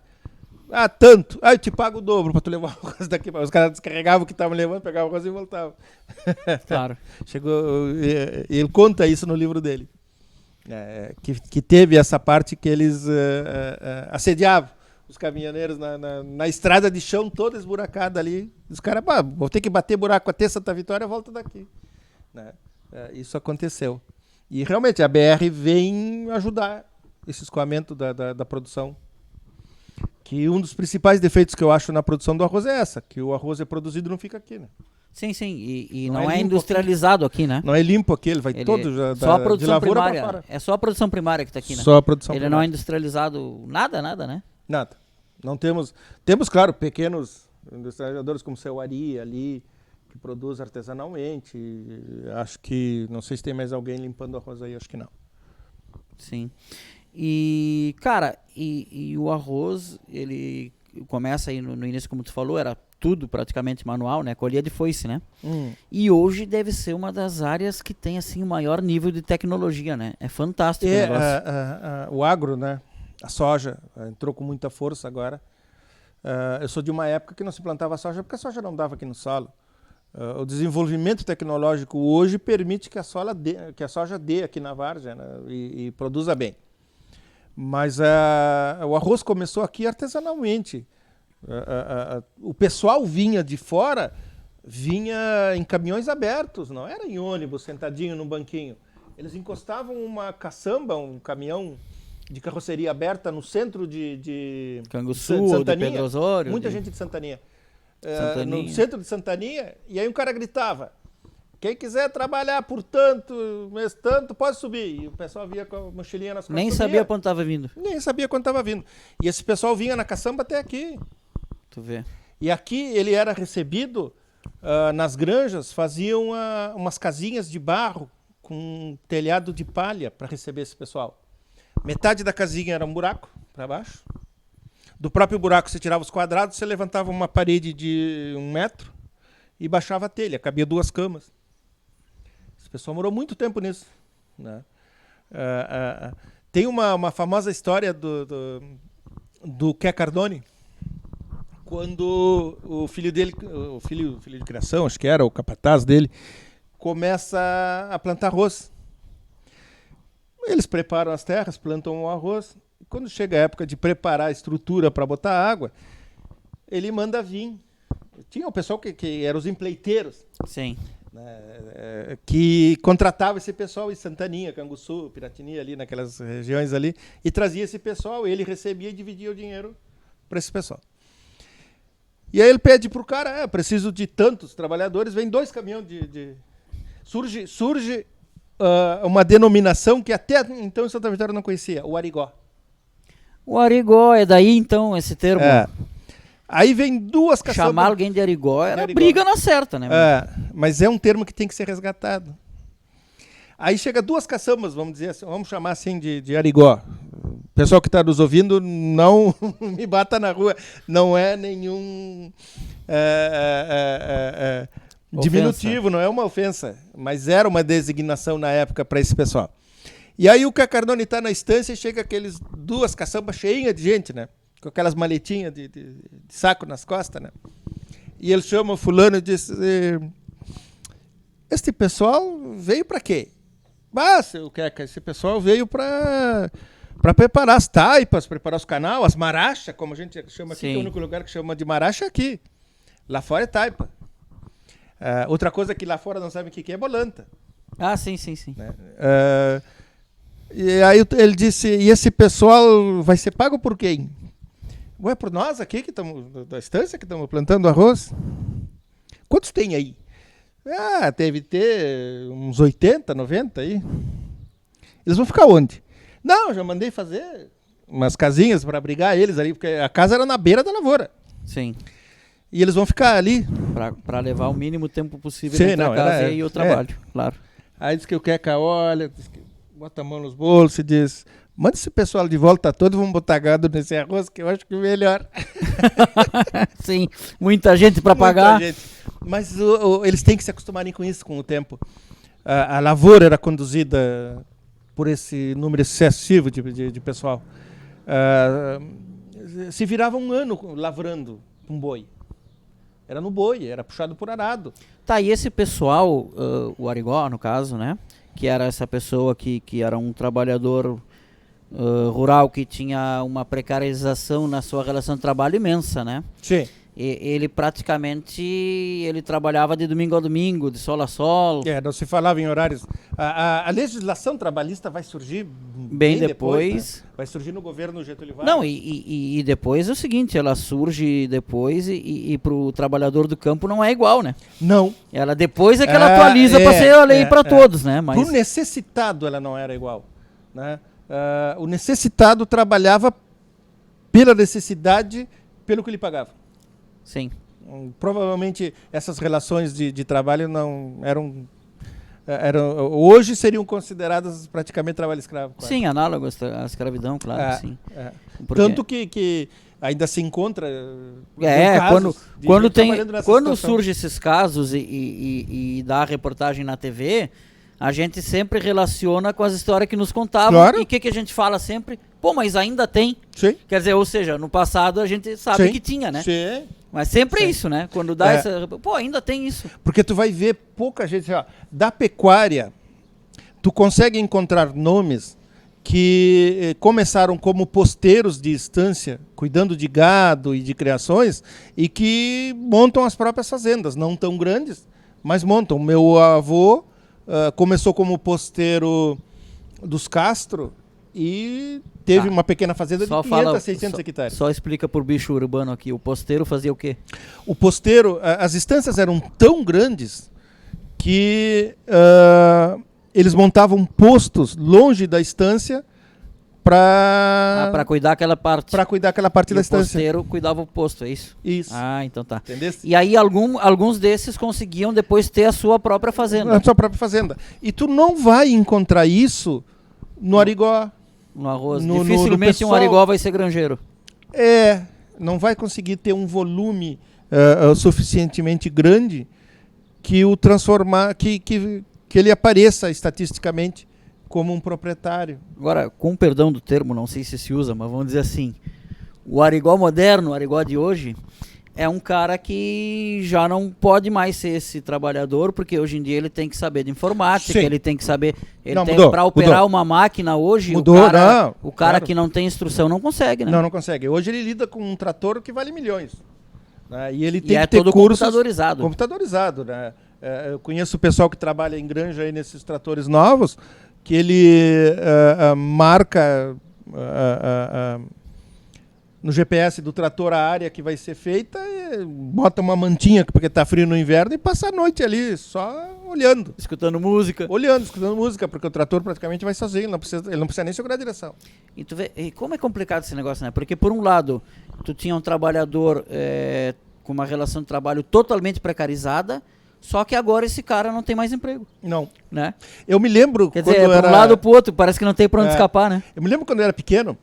Tanto. Eu te pago o dobro para tu levar o arroz daqui. Os caras descarregavam o que estavam levando, pegavam o arroz e voltavam. Claro. Ele conta isso no livro dele. Que teve essa parte que eles assediavam os caminhoneiros na estrada de chão toda esburacada ali. Os caras, vou ter que bater buraco até Santa Vitória, volta daqui. Né? Isso aconteceu. E realmente a BR vem ajudar esse escoamento da produção. Que um dos principais defeitos que eu acho na produção do arroz é essa, que o arroz é produzido e não fica aqui, né? Sim, e não é industrializado aqui, né? Não é limpo aqui, ele vai todo só a produção de lavoura primária. pra fora. É só a produção primária que está aqui, né? Só a produção primária. Ele não é industrializado nada, né? Nada. Não temos, claro, pequenos industrializadores como o Seu Ari ali, que produz artesanalmente. Acho que, não sei se tem mais alguém limpando arroz aí, acho que não. Sim. E, cara, e o arroz, ele começa aí no início, como tu falou, era tudo praticamente manual, né? Colhia de foice, né? E hoje deve ser uma das áreas que tem, assim, o maior nível de tecnologia, né? É fantástico o negócio. O agro, né? A soja entrou com muita força agora. Eu sou de uma época que não se plantava soja porque a soja não dava aqui no solo. O desenvolvimento tecnológico hoje permite que a soja dê aqui na várzea, né? E produza bem. Mas o arroz começou aqui artesanalmente. O pessoal vinha de fora, vinha em caminhões abertos, não era em ônibus, sentadinho no banquinho. Eles encostavam uma caçamba, um caminhão de carroceria aberta no centro de Canguçu, de Pedro Osório. Muita gente de Santaninha. No centro de Santaninha, e aí um cara gritava, quem quiser trabalhar por mês tanto, pode subir. E o pessoal via com a mochilinha nas costas. Nem sabia quando estava vindo. Nem sabia quando estava vindo. E esse pessoal vinha na caçamba até aqui. Tu vê. E aqui ele era recebido nas granjas, faziam umas casinhas de barro com um telhado de palha para receber esse pessoal. Metade da casinha era um buraco para baixo. Do próprio buraco você tirava os quadrados, você levantava uma parede de 1 metro e baixava a telha, cabia 2 camas. Esse pessoal morou muito tempo nisso. Né? Tem uma famosa história do Qué Cardone, quando o filho dele, o filho de criação, acho que era o capataz dele, começa a plantar arroz. Eles preparam as terras, plantam o arroz. E quando chega a época de preparar a estrutura para botar água, ele manda vir. Tinha um pessoal que eram os empleiteiros. Sim. Né, que contratava esse pessoal em Santaninha, Canguçu, Piratini, ali naquelas regiões ali, e trazia esse pessoal, ele recebia e dividia o dinheiro para esse pessoal. E aí ele pede para o cara, preciso de tantos trabalhadores, vem 2 caminhões Surge uma denominação que até então em Santa Vitória não conhecia, o arigó. O arigó, é daí então esse termo? Aí vem 2 caçambas. Chamar alguém de arigó era briga na certa, né? Mas é um termo que tem que ser resgatado. Aí chega 2 caçambas, vamos dizer assim, vamos chamar assim de arigó. O pessoal que está nos ouvindo, não me bata na rua. Não é nenhum diminutivo, não é uma ofensa. Mas era uma designação na época para esse pessoal. E aí o Qué Cardone está na estância e chega aqueles 2 caçambas cheinhas de gente, né? Com aquelas maletinhas de saco nas costas, né? E ele chama o fulano e diz, este pessoal veio para quê? Seu Queca, esse pessoal veio para para preparar as taipas, preparar os canal, as marachas, como a gente chama aqui, que é o único lugar que chama de maracha é aqui. Lá fora é taipa. Outra coisa que lá fora não sabem o que é bolanta. Ah, sim. Né? E aí ele disse, e esse pessoal vai ser pago por quem? Ué, por nós aqui, que estamos da estância, que estamos plantando arroz. Quantos tem aí? Deve ter uns 80, 90 aí. Eles vão ficar onde? Não, eu já mandei fazer umas casinhas para abrigar eles ali, porque a casa era na beira da lavoura. Sim. E eles vão ficar ali. Para levar o mínimo tempo possível Sim, entre a casa e o trabalho, claro. Aí diz que o Queca olha, bota a mão nos bolsos e diz, manda esse pessoal de volta todo, vamos botar gado nesse arroz, que eu acho que é melhor. Sim, muita gente para pagar. Gente. Mas eles têm que se acostumarem com isso, com o tempo. A lavoura era conduzida por esse número excessivo de pessoal. Se virava um ano lavrando um boi. Era no boi, era puxado por arado. Tá, e esse pessoal, o Arigó, no caso, né? Que era essa pessoa que era um trabalhador rural que tinha uma precarização na sua relação de trabalho imensa, né? Sim. Ele praticamente trabalhava de domingo a domingo, de sol a sol. Não se falava em horários. A legislação trabalhista vai surgir bem depois. Né? Vai surgir no governo Getúlio Vargas. Não, e depois é o seguinte, ela surge depois e para o trabalhador do campo não é igual, né? Não. Ela depois é que ela atualiza para ser a lei para todos, né? Mas para o necessitado ela não era igual, né? O necessitado trabalhava pela necessidade, pelo que lhe pagava. Sim. Provavelmente essas relações de trabalho não eram hoje seriam consideradas praticamente trabalho escravo. Quase. Sim, análogo à escravidão, claro, sim. Porque... Tanto que ainda se encontra quando surgem esses casos e dá a reportagem na TV, a gente sempre relaciona com as histórias que nos contavam. Claro. E o que a gente fala sempre? Pô, mas ainda tem. Sim. Quer dizer, ou seja, no passado a gente sabe que tinha, né? Sim. Mas sempre é isso, né? Quando dá essa... Pô, ainda tem isso. Porque tu vai ver pouca gente... Da pecuária, tu consegue encontrar nomes que começaram como posteiros de estância, cuidando de gado e de criações, e que montam as próprias fazendas. Não tão grandes, mas montam. Meu avô começou como posteiro dos Castro e teve uma pequena fazenda de 500 a 600 hectares. Só explica por bicho urbano aqui, o posteiro fazia o quê? O posteiro, as estâncias eram tão grandes que eles montavam postos longe da estância para cuidar aquela parte. Para cuidar aquela parte da estância. O posteiro cuidava o posto, é isso? Isso. Ah, então tá. Entendeu? E aí alguns desses conseguiam depois ter a sua própria fazenda. A sua própria fazenda. E tu não vai encontrar isso no Arigó. No arroz. Dificilmente um Arigó vai ser granjeiro. Não vai conseguir ter um volume suficientemente grande que o transformar, que ele apareça estatisticamente como um proprietário. Agora, com perdão do termo, não sei se usa, mas vamos dizer assim, o Arigó moderno, o Arigó de hoje, é um cara que já não pode mais ser esse trabalhador, porque hoje em dia ele tem que saber de informática, Sim. ele tem que saber... Para mudou. operar uma máquina hoje, o cara que não tem instrução não consegue, né? Não consegue. Hoje ele lida com um trator que vale milhões. Né? E ele tem que ter todo cursos computadorizado. Computadorizado, né? Eu conheço o pessoal que trabalha em granja aí nesses tratores novos, que ele marca no GPS do trator a área que vai ser feita, e bota uma mantinha porque está frio no inverno e passa a noite ali só olhando. Escutando música. Escutando música, porque o trator praticamente vai sozinho, ele não precisa nem segurar a direção. E tu vê, e como é complicado esse negócio, né? Porque por um lado, tu tinha um trabalhador com uma relação de trabalho totalmente precarizada, só que agora esse cara não tem mais emprego. Não. Né? Eu me lembro Quer dizer, por um lado ou pro outro, parece que não tem pra onde escapar, né? Eu me lembro quando eu era pequeno,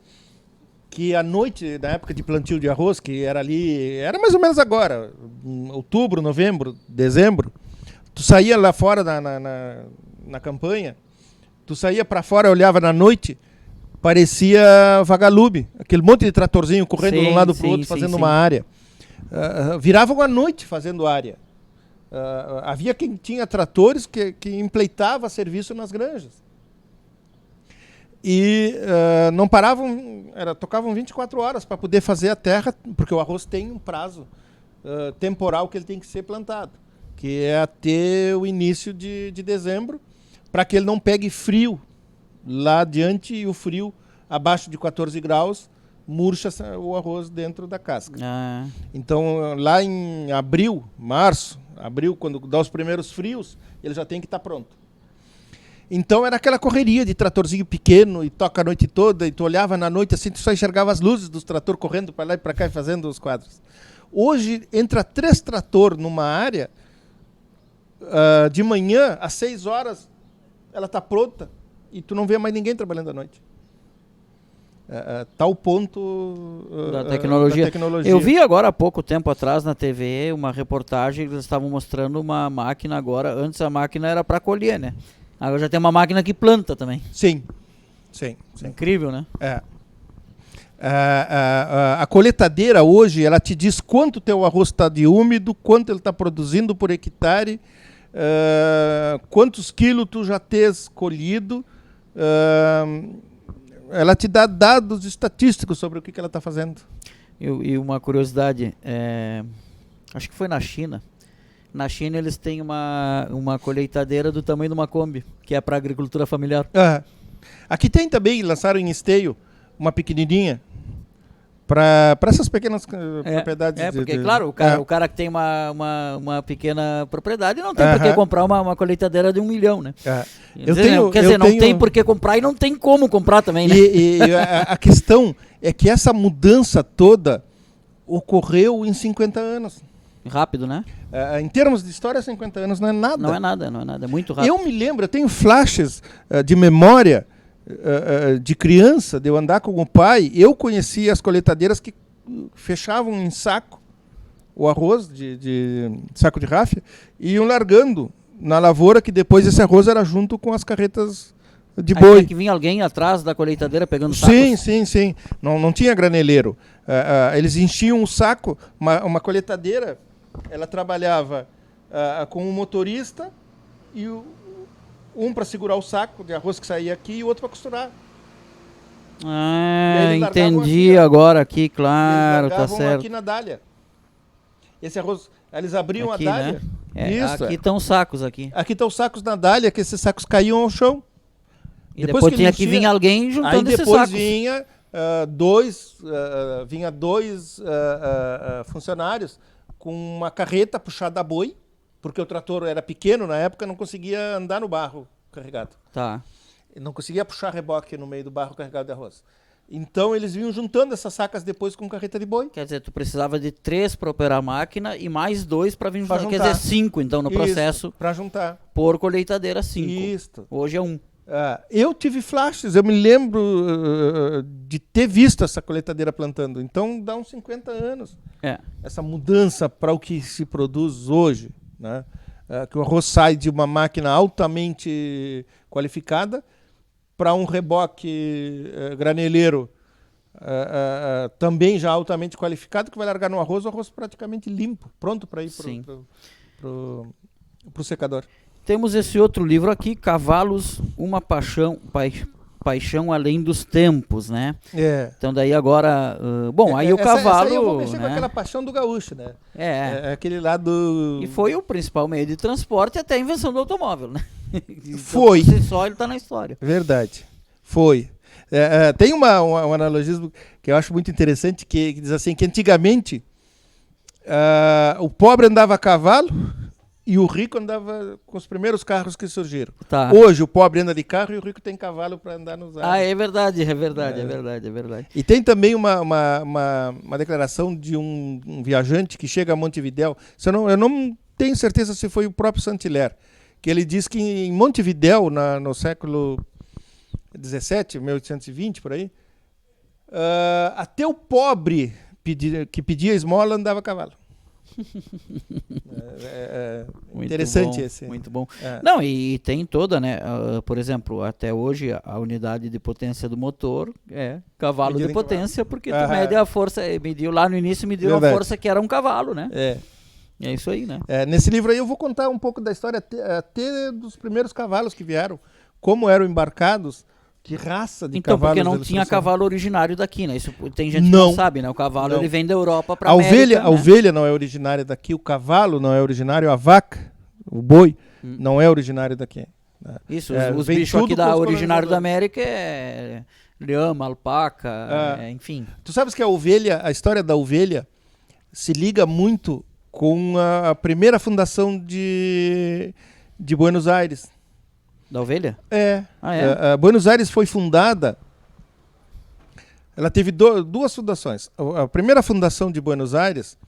que à noite, na época de plantio de arroz, que era ali, era mais ou menos agora, outubro, novembro, dezembro, tu saía lá fora na campanha, tu saía pra fora, olhava na noite, parecia vagalume, aquele monte de tratorzinho correndo de um lado pro outro, fazendo uma área. Viravam à noite fazendo área. Havia quem tinha tratores que empleitava serviço nas granjas. E não paravam, tocavam 24 horas para poder fazer a terra, porque o arroz tem um prazo temporal que ele tem que ser plantado, que é até o início de dezembro, para que ele não pegue frio lá adiante, e o frio abaixo de 14 graus murcha o arroz dentro da casca. Então, lá em abril, quando dá os primeiros frios, ele já tem que estar pronto. Então era aquela correria de tratorzinho pequeno e toca a noite toda, e tu olhava na noite assim, tu só enxergava as luzes dos trator correndo para lá e para cá e fazendo os quadros. Hoje, entra 3 trator numa área, de manhã, às 6 horas, ela está pronta, e tu não vê mais ninguém trabalhando à noite. Tal ponto da tecnologia. Eu vi agora há pouco tempo atrás na TV uma reportagem, eles estavam mostrando uma máquina agora. Antes a máquina era para colher, né? Agora já tem uma máquina que planta também. Sim. Incrível, né? A coletadeira hoje, ela te diz quanto teu arroz está de úmido, quanto ele está produzindo por hectare, quantos quilos tu já tens colhido. Ela te dá dados estatísticos sobre o que ela está fazendo. E uma curiosidade, acho que foi na China. Na China eles têm uma colheitadeira do tamanho de uma Kombi, que é para agricultura familiar. Aqui tem também, lançaram em Esteio, uma pequenininha, para essas pequenas propriedades. Porque, claro, o cara que tem uma pequena propriedade não tem por que comprar uma colheitadeira de 1 milhão, né? Não tem por que comprar e não tem como comprar também, né? E a questão é que essa mudança toda ocorreu em 50 anos. Rápido, né? Em termos de história, 50 anos não é nada. Não é nada, é muito rápido. Eu me lembro, eu tenho flashes de memória de criança, de eu andar com o pai. Eu conhecia as coletadeiras que fechavam em saco o arroz, de saco de ráfia, e iam largando na lavoura, que depois esse arroz era junto com as carretas de boi. Aí que vinha alguém atrás da colheitadeira pegando sacos? Sim. Não tinha graneleiro. Eles enchiam um saco, uma coletadeira. Ela trabalhava com um motorista e um para segurar o saco de arroz que saía aqui e o outro para costurar. Entendi agora aqui, claro, tá certo. Aqui na dália. Esse arroz, eles abriam aqui, a dália. Né? Aqui estão sacos aqui. Aqui estão os sacos na dália, que esses sacos caíam ao chão. E depois tinha que vir alguém juntando esses sacos. Aí depois vinha dois funcionários com uma carreta puxada a boi, porque o trator era pequeno na época, não conseguia andar no barro carregado. Tá. Não conseguia puxar reboque no meio do barro carregado de arroz. Então eles vinham juntando essas sacas depois com carreta de boi. Quer dizer, tu precisava de 3 para operar a máquina e mais 2 para vir juntar. Quer dizer, 5 então no processo. Para juntar. Por colheitadeira 5. Isso. Hoje é 1. Eu tive flashes, eu me lembro de ter visto essa coletadeira plantando. Então dá uns 50 anos. Essa mudança para o que se produz hoje, né? Que o arroz sai de uma máquina altamente qualificada para um reboque graneleiro também já altamente qualificado, que vai largar no arroz, o arroz praticamente limpo, pronto para ir para o secador. Temos esse outro livro aqui, Cavalos, uma paixão além dos tempos, né? Então daí agora, aí o cavalo... Essa aí eu vou mexer com aquela paixão do gaúcho, né? Aquele lá do... E foi o principal meio de transporte até a invenção do automóvel, né? Foi. Então, só ele está na história. Verdade. Foi. Tem um analogismo que eu acho muito interessante, que diz assim, que antigamente o pobre andava a cavalo e o rico andava com os primeiros carros que surgiram. Tá. Hoje o pobre anda de carro e o rico tem cavalo para andar nos ares. É verdade. E tem também uma declaração de um viajante que chega a Montevidéu. Eu não tenho certeza se foi o próprio Saint-Hilaire, que ele diz que em Montevidéu, no século 17, 1820, por aí, até o pobre que pedia esmola andava a cavalo. Interessante bom, esse. Muito bom. Não, e tem toda, né? Por exemplo, até hoje a unidade de potência do motor é cavalo de potência, porque tu mede a força, mediu lá no início, mediu a força que era um cavalo, né? É isso aí, né? Nesse livro aí eu vou contar um pouco da história até dos primeiros cavalos que vieram, como eram embarcados Que raça de Então, cavalos porque não eles tinha trouxeram? cavalo originário daqui, né? Isso tem gente que não Não. sabe, né? O cavalo Não. ele vem da Europa para A América, ovelha não é originária daqui, o cavalo não é originário, a vaca, o boi, não é originário daqui. Né? Isso, É, os vem bichos tudo aqui com os originário da colonizadores. América é lhama, alpaca, enfim. Tu sabes que a história da ovelha se liga muito com a primeira fundação de Buenos Aires. Da ovelha? É. Ah, é? Buenos Aires foi fundada. Ela teve duas fundações. A primeira fundação de Buenos Aires,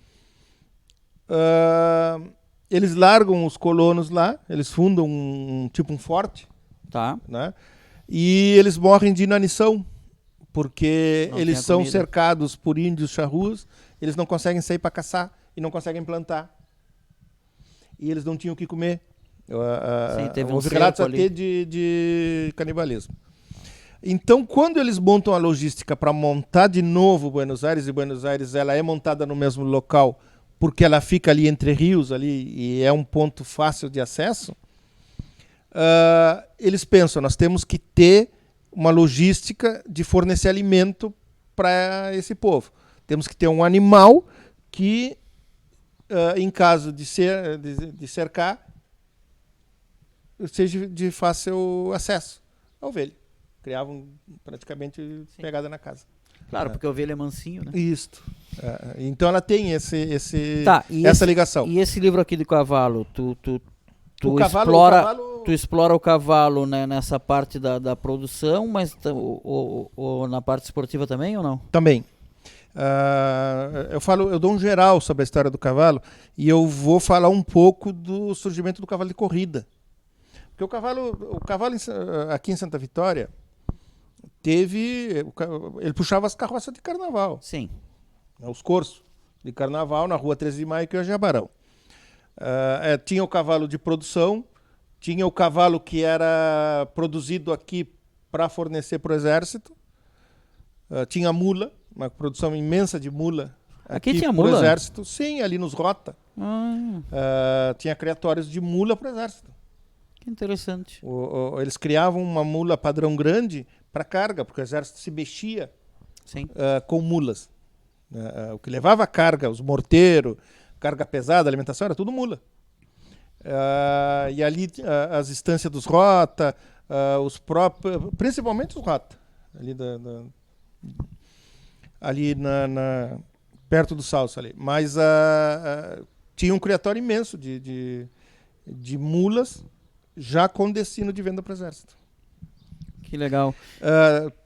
eles largam os colonos lá, eles fundam tipo um forte, Tá. né? E eles morrem de inanição, porque Não eles tinha são comida. cercados por índios charrus, eles não conseguem sair para caçar e não conseguem plantar. E eles não tinham o que comer. Sim, teve um Houve relatos cerco ali. até de canibalismo. Então, quando eles montam a logística para montar de novo Buenos Aires, e Buenos Aires ela é montada no mesmo local, porque ela fica ali entre rios ali e é um ponto fácil de acesso, eles pensam, nós temos que ter uma logística de fornecer alimento para esse povo. Temos que ter um animal que, em caso de cercar, seja de fácil acesso. A ovelha. Criavam praticamente pegada na casa. Claro, porque a ovelha é mansinho, né? Isto. Então ela tem Tá, e essa ligação. E esse livro aqui de cavalo, tu O cavalo- explora, o cavalo- tu explora o cavalo, né, nessa parte da produção, mas ou na parte esportiva também ou não? Também. Eu dou um geral sobre a história do cavalo e eu vou falar um pouco do surgimento do cavalo de corrida. Porque o cavalo aqui em Santa Vitória ele puxava as carroças de carnaval, Sim. os corsos de carnaval na rua 13 de Maio, que hoje é Barão. Tinha o cavalo de produção, tinha o cavalo que era produzido aqui para fornecer para o exército, tinha a mula, uma produção imensa de mula Aqui tinha pro mula? exército. Sim, ali nos Rota. Ah, Tinha criatórios de mula para o exército. que interessante. Eles criavam uma mula padrão grande para carga, porque o exército se mexia Sim. com mulas. O que levava carga, os morteiros, carga pesada, alimentação, era tudo mula. E ali as estâncias dos Rota, os próprios, principalmente os Rota, ali perto do Salso ali. Mas tinha um criatório imenso de mulas já com destino de venda para o exército. Que legal.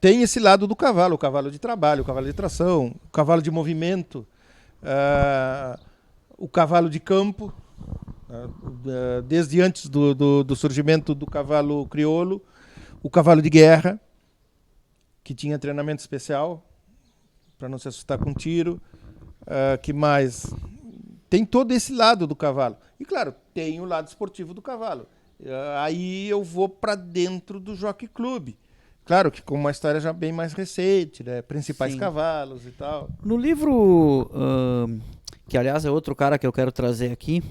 Tem esse lado do cavalo, o cavalo de trabalho, o cavalo de tração, o cavalo de movimento, o cavalo de campo, desde antes do surgimento do cavalo crioulo, o cavalo de guerra, que tinha treinamento especial para não se assustar com tiro. Que mais? Tem todo esse lado do cavalo. E claro, tem o lado esportivo do cavalo. Aí eu vou para dentro do Jockey Club. Claro que com uma história já bem mais recente, né? Principais Sim. cavalos e tal. No livro, que aliás é outro cara que eu quero trazer aqui,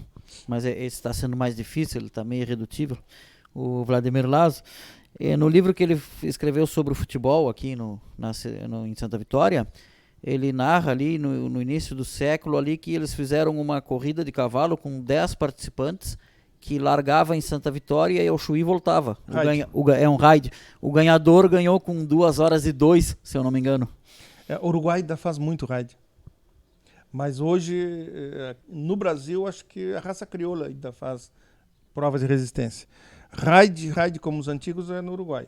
mas esse está sendo mais difícil, ele está meio irredutível, o Vladimir Lazo. No livro que ele escreveu sobre o futebol aqui em Santa Vitória, ele narra ali no início do século ali que eles fizeram uma corrida de cavalo com 10 participantes que largava em Santa Vitória e o Chuí voltava. É um raid. O ganhador ganhou com 2 horas e 2, se eu não me engano. O Uruguai ainda faz muito raid. Mas hoje, no Brasil, acho que a raça crioula ainda faz provas de resistência. Raid como os antigos é no Uruguai.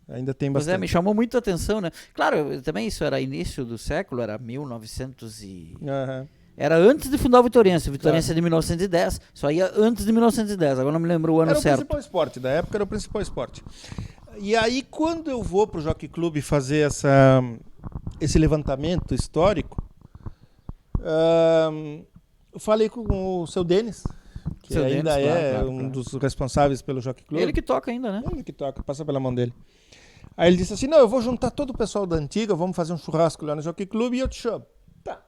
Ainda tem Pois bastante. me chamou muita atenção, né? Claro, também isso era início do século, era 1900 e... Aham. Era antes de fundar o Vitoriense. O Vitoriense é de 1910, só ia antes de 1910, agora não me lembro o ano Era o certo. principal esporte, da época era o principal esporte. E aí, quando eu vou pro Jockey Club fazer esse levantamento histórico, eu falei com o seu Denis, que Seu ainda Denis, claro. um dos responsáveis pelo Jockey Club. Ele que toca ainda, né? Ele que toca, passa pela mão dele. Aí ele disse assim, não, eu vou juntar todo o pessoal da antiga, vamos fazer um churrasco lá no Jockey Club e eu te chamo. Tá.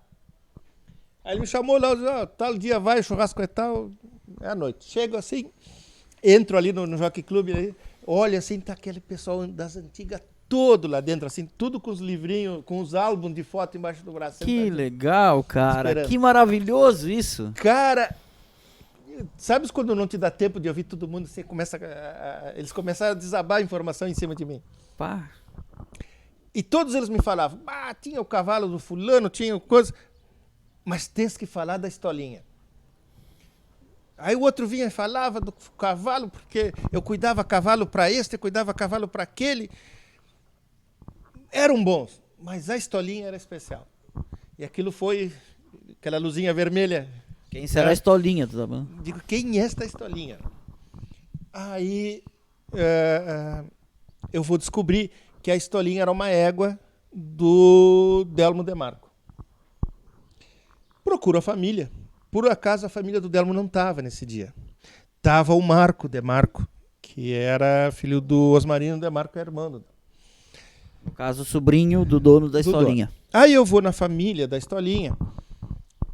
Aí ele me chamou lá, disse, tal dia vai, o churrasco é tal, é à noite. Chego assim, entro ali no Jockey Club, olha assim, tá aquele pessoal das antigas todo lá dentro, assim, tudo com os livrinhos, com os álbuns de foto embaixo do braço. Que sentadinho, legal, cara. esperando. Que maravilhoso isso. Cara, sabes quando não te dá tempo de ouvir todo mundo, você começa eles começaram a desabar a informação em cima de mim. Pá. E todos eles me falavam, tinha o cavalo do fulano, tinha coisa, mas tens que falar da Estolinha. Aí o outro vinha e falava do cavalo, porque eu cuidava cavalo para este, eu cuidava cavalo para aquele. Eram bons, mas a Estolinha era especial. E aquilo foi aquela luzinha vermelha. Quem será a Estolinha, tu tá bom? Digo, quem é esta Estolinha? Aí eu vou descobrir que a Estolinha era uma égua do Delmo Demarco. Procuro a família. Por acaso a família do Delmo não estava nesse dia. Estava o Marco Demarco, que era filho do Osmarino Demarco, irmão. No caso, o sobrinho do dono da Estolinha. Aí eu vou na família da Estolinha,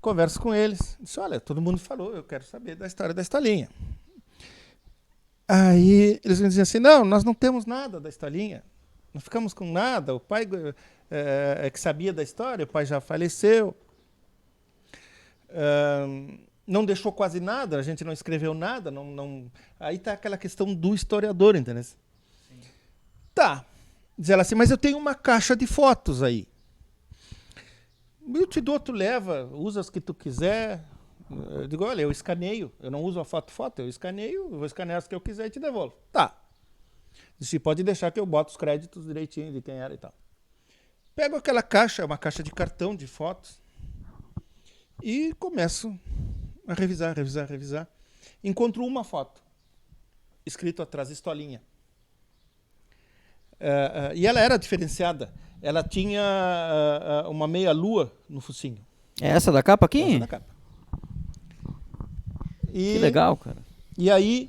converso com eles. Disse, olha, todo mundo falou, eu quero saber da história da Estolinha. Aí eles me diziam assim, não, nós não temos nada da Estolinha. Não ficamos com nada. O pai é que sabia da história, o pai já faleceu. Não deixou quase nada, a gente não escreveu nada. Aí está aquela questão do historiador, entendeu? Sim. Tá. Diz ela assim, mas eu tenho uma caixa de fotos aí. Eu te dou, tu leva, usa as que tu quiser. Eu digo, olha, eu escaneio, eu não uso a foto, eu escaneio, eu vou escanear as que eu quiser e te devolvo. Tá. Disse, pode deixar que eu boto os créditos direitinho de quem era e tal. Pego aquela caixa, uma caixa de cartão de fotos, e começo a revisar. Encontro uma foto, escrito atrás, Estolinha. E ela era diferenciada. Ela tinha uma meia-lua no focinho. É essa da capa aqui? Essa da capa. Que legal, cara. E aí,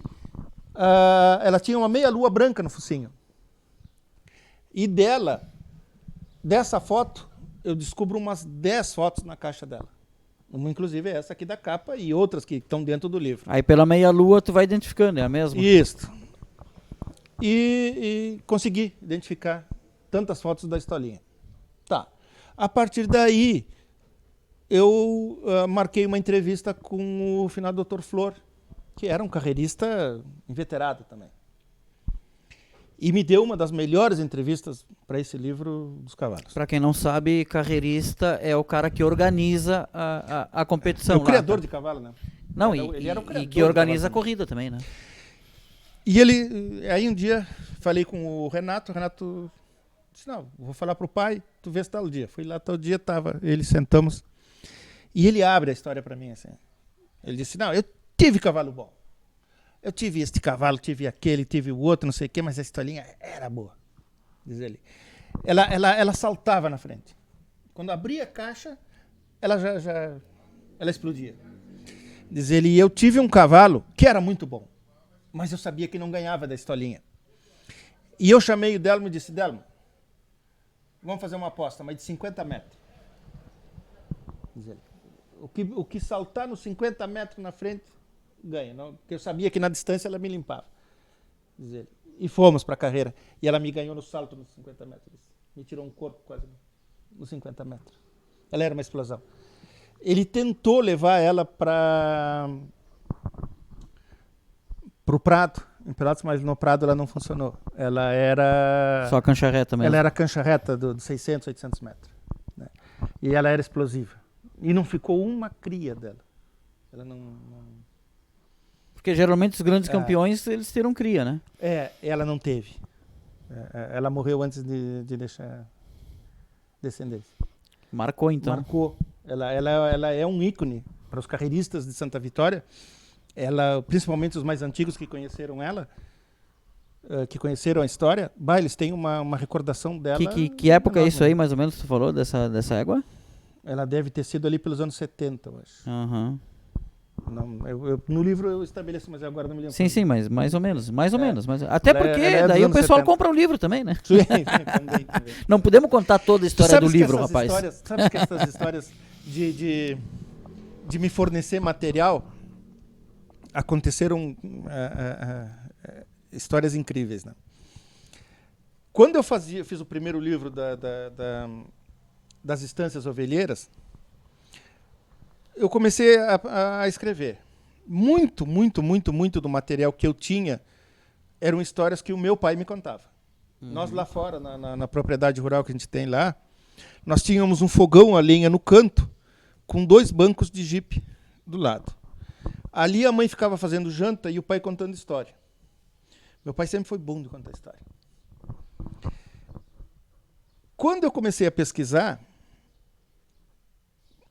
ela tinha uma meia-lua branca no focinho. E dessa foto, eu descubro umas 10 fotos na caixa dela. Uma, inclusive, é essa aqui da capa e outras que estão dentro do livro. Aí pela meia-lua tu vai identificando, é a mesma? Isso. E consegui identificar tantas fotos da Estolinha. Tá. A partir daí, eu marquei uma entrevista com o finado Dr. Flor, que era um carreirista inveterado também. E me deu uma das melhores entrevistas para esse livro dos cavalos. Para quem não sabe, carreirista é o cara que organiza a competição. É o criador de cavalo, né? Não, ele era o criador e que organiza a cavalo. corrida também, né? E aí um dia falei com o Renato disse, não, vou falar pro pai, tu vê se tal dia. Fui lá tal dia, sentamos, e ele abre a história para mim assim. Ele disse, não, eu tive cavalo bom. Eu tive este cavalo, tive aquele, tive o outro, não sei o quê, mas a Estolinha era boa, diz ele. Ela saltava na frente. Quando abria a caixa, ela ela explodia. Diz ele, e eu tive um cavalo que era muito bom, mas eu sabia que não ganhava da Estolinha. E eu chamei o Delmo e disse, Delmo, vamos fazer uma aposta, mas de 50 metros. Diz ele, o que saltar nos 50 metros na frente, ganha. Não? Porque eu sabia que na distância ela me limpava. Diz ele. E fomos para a carreira. E ela me ganhou no salto nos 50 metros. Me tirou um corpo quase nos 50 metros. Ela era uma explosão. Ele tentou levar ela para o Prado, em Pelotas, mas no Prado ela não funcionou. Ela era... Só cancha reta mesmo. Ela era cancha reta de 600, 800 metros. Né? E ela era explosiva. E não ficou uma cria dela. Ela não... Porque geralmente os grandes campeões, eles tiram cria, né? Ela não teve. Ela morreu antes de deixar descendência. Marcou, então. Marcou. Ela é um ícone para os carreiristas de Santa Vitória. Ela, principalmente os mais antigos que conheceram ela, que conheceram a história, eles têm uma recordação dela. Que época é isso aí, mais ou menos, tu falou, dessa égua? Ela deve ter sido ali pelos anos 70, eu acho. Aham. Não, no livro eu estabeleço, mas agora não me lembro. Sim, mas mais ou menos. Mais ou menos. Até porque ela daí o pessoal 70. compra o livro também, né? Sim, também. Não podemos contar toda a história do livro, rapaz. Sabe que essas histórias de me fornecer material aconteceram histórias incríveis, né? Quando eu fiz o primeiro livro das Estâncias Ovelheiras, eu comecei a escrever. Muito do material que eu tinha eram histórias que o meu pai me contava. Nós lá fora, na propriedade rural que a gente tem lá, nós tínhamos um fogão a lenha no canto, com 2 bancos de jipe do lado. Ali a mãe ficava fazendo janta e o pai contando história. Meu pai sempre foi bom de contar história. Quando eu comecei a pesquisar,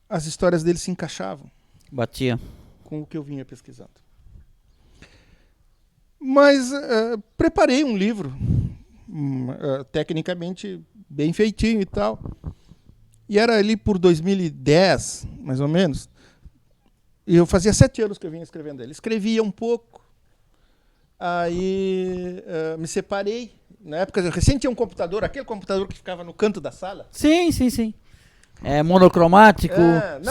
as histórias dele se encaixavam. Batia. Com o que eu vinha pesquisando. Mas preparei um livro, tecnicamente bem feitinho e tal. E era ali por 2010, mais ou menos. E eu fazia 7 anos que eu vinha escrevendo ele. Escrevia um pouco, aí me separei. Na época, eu recém tinha um computador, aquele computador que ficava no canto da sala. Sim. É monocromático,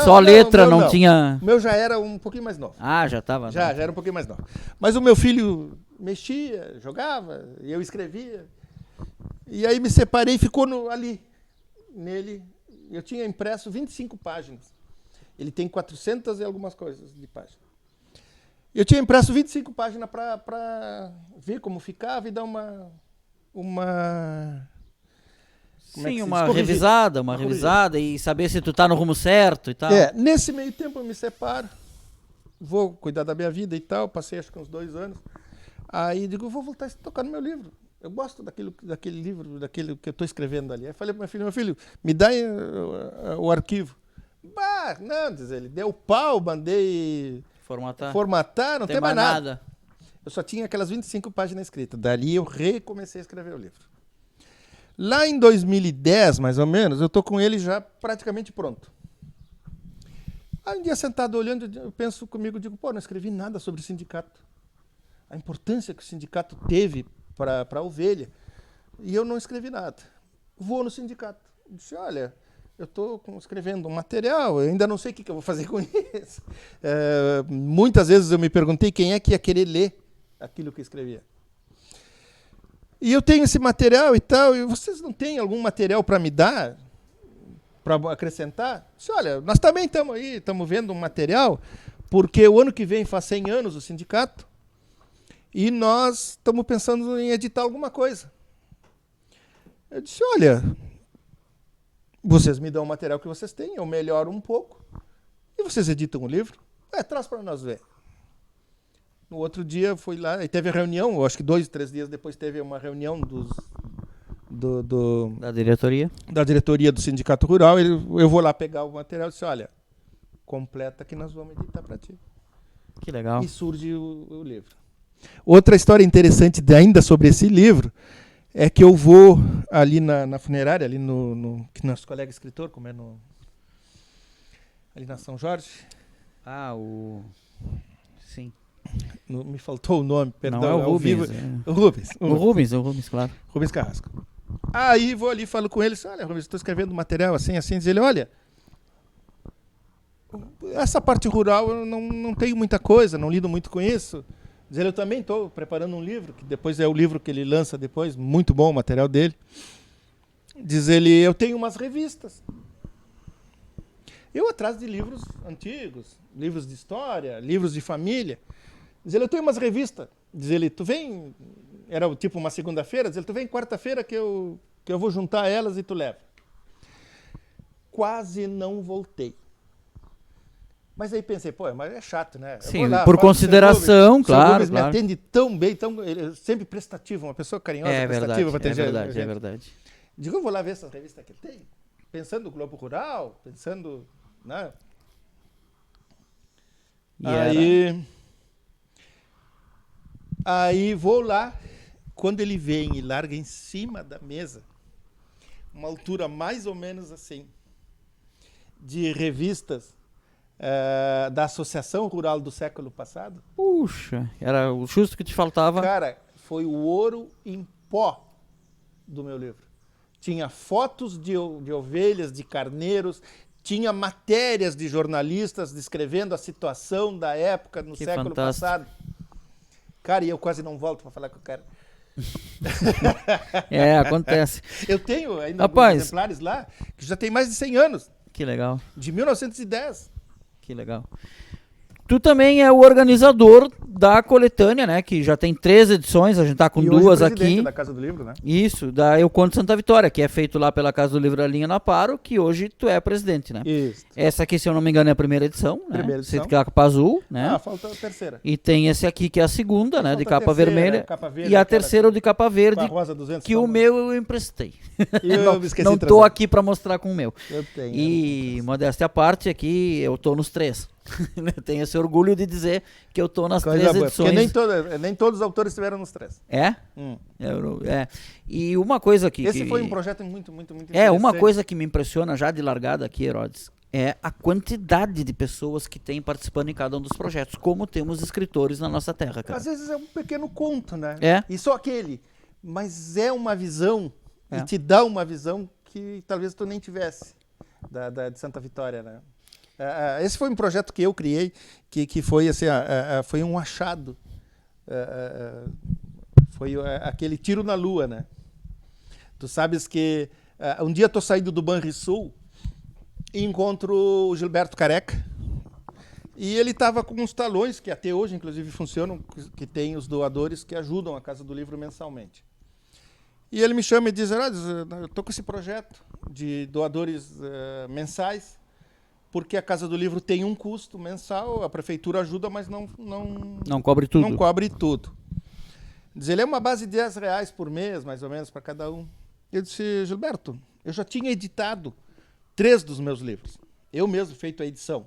só letra, não tinha... O meu já era um pouquinho mais novo. Ah, já estava. Já era um pouquinho mais novo. Mas o meu filho mexia, jogava, e eu escrevia. E aí me separei e ficou ali, nele. Eu tinha impresso 25 páginas. Ele tem 400 e algumas coisas de página. Eu tinha impresso 25 páginas para ver como ficava e dar uma revisada e saber se tu tá no rumo certo e tal. Nesse meio tempo eu me separo, vou cuidar da minha vida e tal, passei acho que uns 2 anos. Aí digo, eu vou voltar a tocar no meu livro. Eu gosto daquele livro, daquele que eu estou escrevendo ali. Aí falei para meu filho, me dá o arquivo. Não, diz ele, deu pau, mandei formatar, não tem mais nada. Eu só tinha aquelas 25 páginas escritas. Dali eu recomecei a escrever o livro. Lá em 2010, mais ou menos, eu estou com ele já praticamente pronto. Aí um dia sentado olhando, eu penso comigo, digo, não escrevi nada sobre o sindicato. A importância que o sindicato teve para a ovelha. E eu não escrevi nada. Vou no sindicato. Disse, olha, eu estou escrevendo um material, eu ainda não sei o que eu vou fazer com isso. Muitas vezes eu me perguntei quem é que ia querer ler aquilo que eu escrevia. E eu tenho esse material e tal, e vocês não têm algum material para me dar, para acrescentar? Disse, olha, nós também estamos aí, estamos vendo um material, porque o ano que vem faz 100 anos o sindicato, e nós estamos pensando em editar alguma coisa. Eu disse, olha, vocês me dão o material que vocês têm, eu melhoro um pouco, e vocês editam o livro? Traz para nós ver. No outro dia fui lá, e teve a reunião, eu acho que 2, 3 dias depois teve uma reunião da diretoria. Da diretoria do Sindicato Rural. Eu vou lá pegar o material e disse, olha, completa que nós vamos editar para ti. Que legal. E surge o livro. Outra história interessante ainda sobre esse livro é que eu vou ali na funerária, ali que nosso colega escritor, como é ali na São Jorge. Sim. Me faltou o nome, perdão. Não, é o Rubens. O Rubens, claro. Rubens Carrasco. Aí vou ali, falo com ele, olha, Rubens, estou escrevendo material assim, diz ele, olha, essa parte rural eu não tenho muita coisa, não lido muito com isso. Diz ele, eu também estou preparando um livro, que depois é o livro que ele lança depois, muito bom o material dele. Diz ele, eu tenho umas revistas. Eu atrás de livros antigos, livros de história, livros de família. Diz ele, eu tenho umas revistas. Diz ele, tu vem, era tipo uma segunda-feira, diz ele, tu vem quarta-feira que eu vou juntar elas e tu leva. Quase não voltei. Mas aí pensei, mas é chato, né? Sim, por consideração, claro. Rubens me atende tão bem, ele é sempre prestativo, uma pessoa carinhosa, prestativa. É verdade. Digo, eu vou lá ver essas revistas que ele tem, pensando no Globo Rural, pensando, né? Aí vou lá, quando ele vem e larga em cima da mesa, uma altura mais ou menos assim, de revistas da Associação Rural do século passado. Puxa, era o justo que te faltava. Cara, foi o ouro em pó do meu livro. Tinha fotos de ovelhas, de carneiros, tinha matérias de jornalistas descrevendo a situação da época no século passado. Cara, e eu quase não volto para falar com o cara. Acontece. Eu tenho ainda Rapaz, alguns exemplares lá, que já tem mais de 100 anos, Que legal, de 1910. que legal. Tu também é o organizador da coletânea, né? Que já tem 3 edições, a gente tá com E hoje duas o presidente aqui. da Casa do Livro, né? Isso, da Eu Conto Santa Vitória, que é feito lá pela Casa do Livro da Linha na Paro, que hoje tu é presidente, né? Isso. Essa aqui, se eu não me engano, é a primeira edição, né? Primeira edição. De capa azul, né? Ah, falta a terceira. E tem esse aqui que é a segunda, né? De Falta a capa terceira, vermelha. capa verde, E a aquela terceira, o de capa Com a verde, rosa 200 que o palmas. meu eu emprestei. E eu não me esqueci não de tô trazer. aqui pra mostrar com o meu. Eu tenho. E, modéstia à parte, aqui eu tô nos 3. Tenho esse orgulho de dizer que eu tô nas Coisa 3 boa, edições. porque nem todos os autores estiveram nos 3. É? E uma coisa aqui. Esse que... foi um projeto muito uma interessante. coisa que me impressiona já de largada aqui, Herodes, é a quantidade de pessoas que tem participando em cada um dos projetos, como temos escritores na nossa terra, cara. Às vezes é um pequeno conto, né? É. E só aquele. Mas é uma visão, É. e te dá uma visão que talvez tu nem tivesse de Santa Vitória, né? Esse foi um projeto que eu criei, que foi assim, foi um achado. Foi aquele tiro na lua, né? Tu sabes que um dia estou saindo do Banrisul e encontro o Gilberto Careca. E ele estava com uns talões, que até hoje, inclusive, funcionam, que tem os doadores que ajudam a Casa do Livro mensalmente. E ele me chama e diz, eu estou com esse projeto de doadores mensais, porque a Casa do Livro tem um custo mensal, a prefeitura ajuda, mas não cobre tudo. Não cobre tudo. Diz, ele é uma base de R$10 por mês, mais ou menos, para cada um. Eu disse, Gilberto, eu já tinha editado 3 dos meus livros. Eu mesmo feito a edição.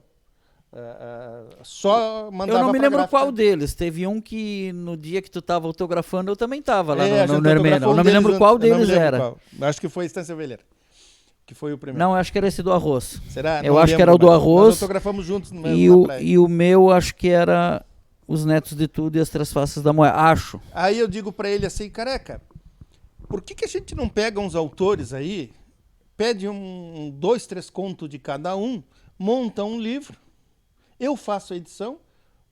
Só mandava Eu não me pra lembro gráfica. qual deles. Teve um que no dia que tu tava autografando, eu também tava lá A no gente Hermena. autografou Eu não um me lembro deles qual antes, eu não me deles lembro era. qual. Acho que foi Estância Veleira, que foi o primeiro. Não, acho que era esse do arroz. Será? Eu Não acho que lembro era o do mais. arroz. Nós autografamos juntos no E na praia. e o meu, acho que era Os Netos de Tudo e as Três Faces da Moeda. Acho. Aí eu digo para ele assim, Careca, por que a gente não pega uns autores aí, pede 2, 3 contos de cada um, monta um livro, eu faço a edição,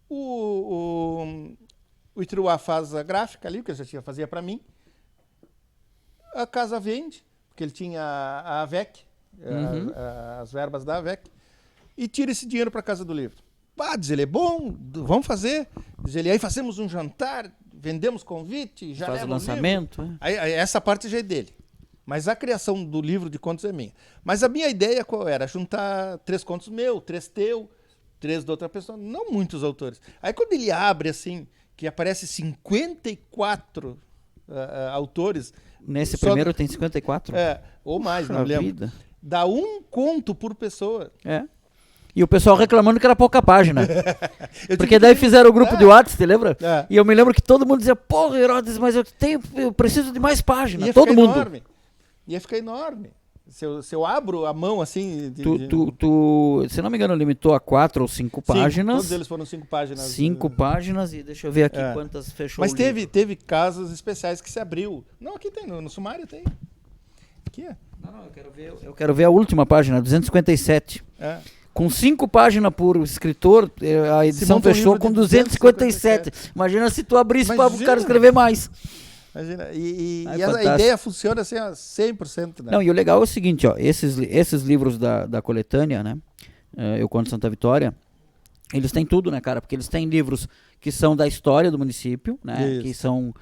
o Itruá faz a gráfica ali, que eu já fazia para mim, a casa vende, porque ele tinha a AVEC, as verbas da AVEC, e tira esse dinheiro para a Casa do Livro. Diz ele, é bom, vamos fazer. Diz ele, aí fazemos um jantar, vendemos convite, já Faz o leva lançamento. livro. Aí, essa parte já é dele. Mas a criação do livro de contos é minha. Mas a minha ideia qual era? Juntar 3 contos meu, 3 teu, 3 de outra pessoa, não muitos autores. Aí quando ele abre assim, que aparece 54 autores... Nesse primeiro tem 54? Ou mais, Puxa não lembro. vida. Dá um conto por pessoa. É. E o pessoal reclamando que era pouca página. Eu Porque tive daí que- fizeram o grupo de WhatsApp, te lembra? É. E eu me lembro que todo mundo dizia, porra, Herodes, mas eu preciso de mais páginas. Ia Todo ficar mundo. enorme. Ia ficar enorme. Se eu abro a mão assim... Tu, se não me engano, limitou a 4 ou 5 páginas. Todos eles foram 5 páginas. 5 páginas e deixa eu ver aqui É. quantas fechou Mas o livro. teve casos especiais que se abriu. Não, aqui tem, no sumário tem. Aqui é. Não, eu quero ver a última página, 257. É. Com 5 páginas por escritor, a edição monta um fechou livro com de 257. Imagina se tu abrisse para o Imagina. cara escrever mais. Imagina. E Ah, é a fantástico. ideia funciona assim, ó, 100%. Né? Não, e o legal é o seguinte, ó, esses livros da coletânea, né, Eu Conto Santa Vitória, eles têm tudo, né, cara, porque eles têm livros que são da história do município, né, Isso. que são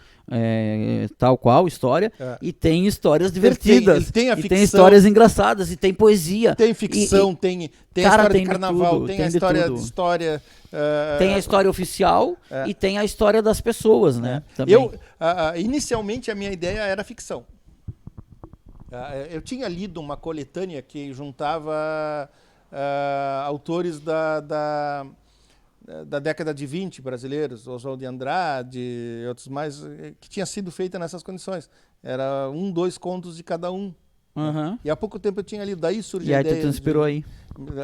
tal qual história, É. e tem histórias divertidas, ele tem a e tem ficção. histórias engraçadas, e tem poesia. Tem ficção, tem a cara, história tem de de carnaval, tudo, tem tem a de história tudo. tem Tem a história oficial e tem a história das pessoas, né, também. Inicialmente a minha ideia era ficção. Eu tinha lido uma coletânea que juntava autores da década de 20 brasileiros, Oswald de Andrade e outros mais, que tinha sido feita nessas condições. Era 1, 2 contos de cada um. Aham. E há pouco tempo eu tinha lido, daí surge E a aí tu ideia. te inspirou aí.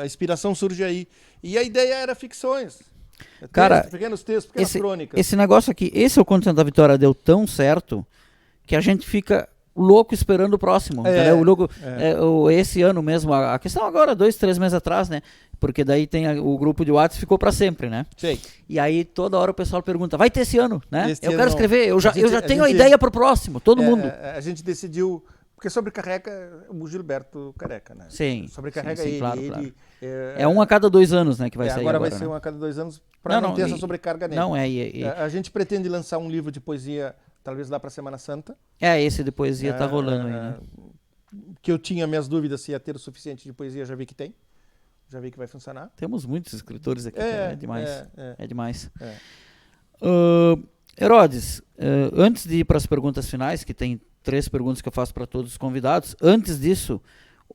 A inspiração surge aí. E a ideia era ficções. Cara, Pequenos textos, pequenas crônicas. Esse negócio aqui, esse Eu Conto Santa Vitória deu tão certo que a gente fica louco esperando o próximo, entendeu? O louco, esse ano mesmo, a questão agora, 2, 3 meses atrás, né? Porque daí tem o grupo de WhatsApp ficou para sempre, né? Sim. E aí toda hora o pessoal pergunta, vai ter esse ano, né? Esse eu ano quero não. escrever, eu já tenho a ideia pro próximo, todo mundo. A gente decidiu, porque sobrecarrega o Gilberto Careca, né? Sim. Sobrecarrega sim, ele. claro, ele claro. é, É um a cada 2 anos, né, que vai sair agora. agora, Vai ser né? um a cada 2 anos para não ter essa sobrecarga nele. Não, A gente pretende lançar um livro de poesia, talvez lá para Semana Santa. Esse de poesia tá rolando aí, né? Que eu tinha minhas dúvidas se ia ter o suficiente de poesia, já vi que tem. Já vi que vai funcionar. Temos muitos escritores aqui, cara, é demais. É demais. É. Herodes, antes de ir para as perguntas finais, que tem 3 perguntas que eu faço para todos os convidados, antes disso,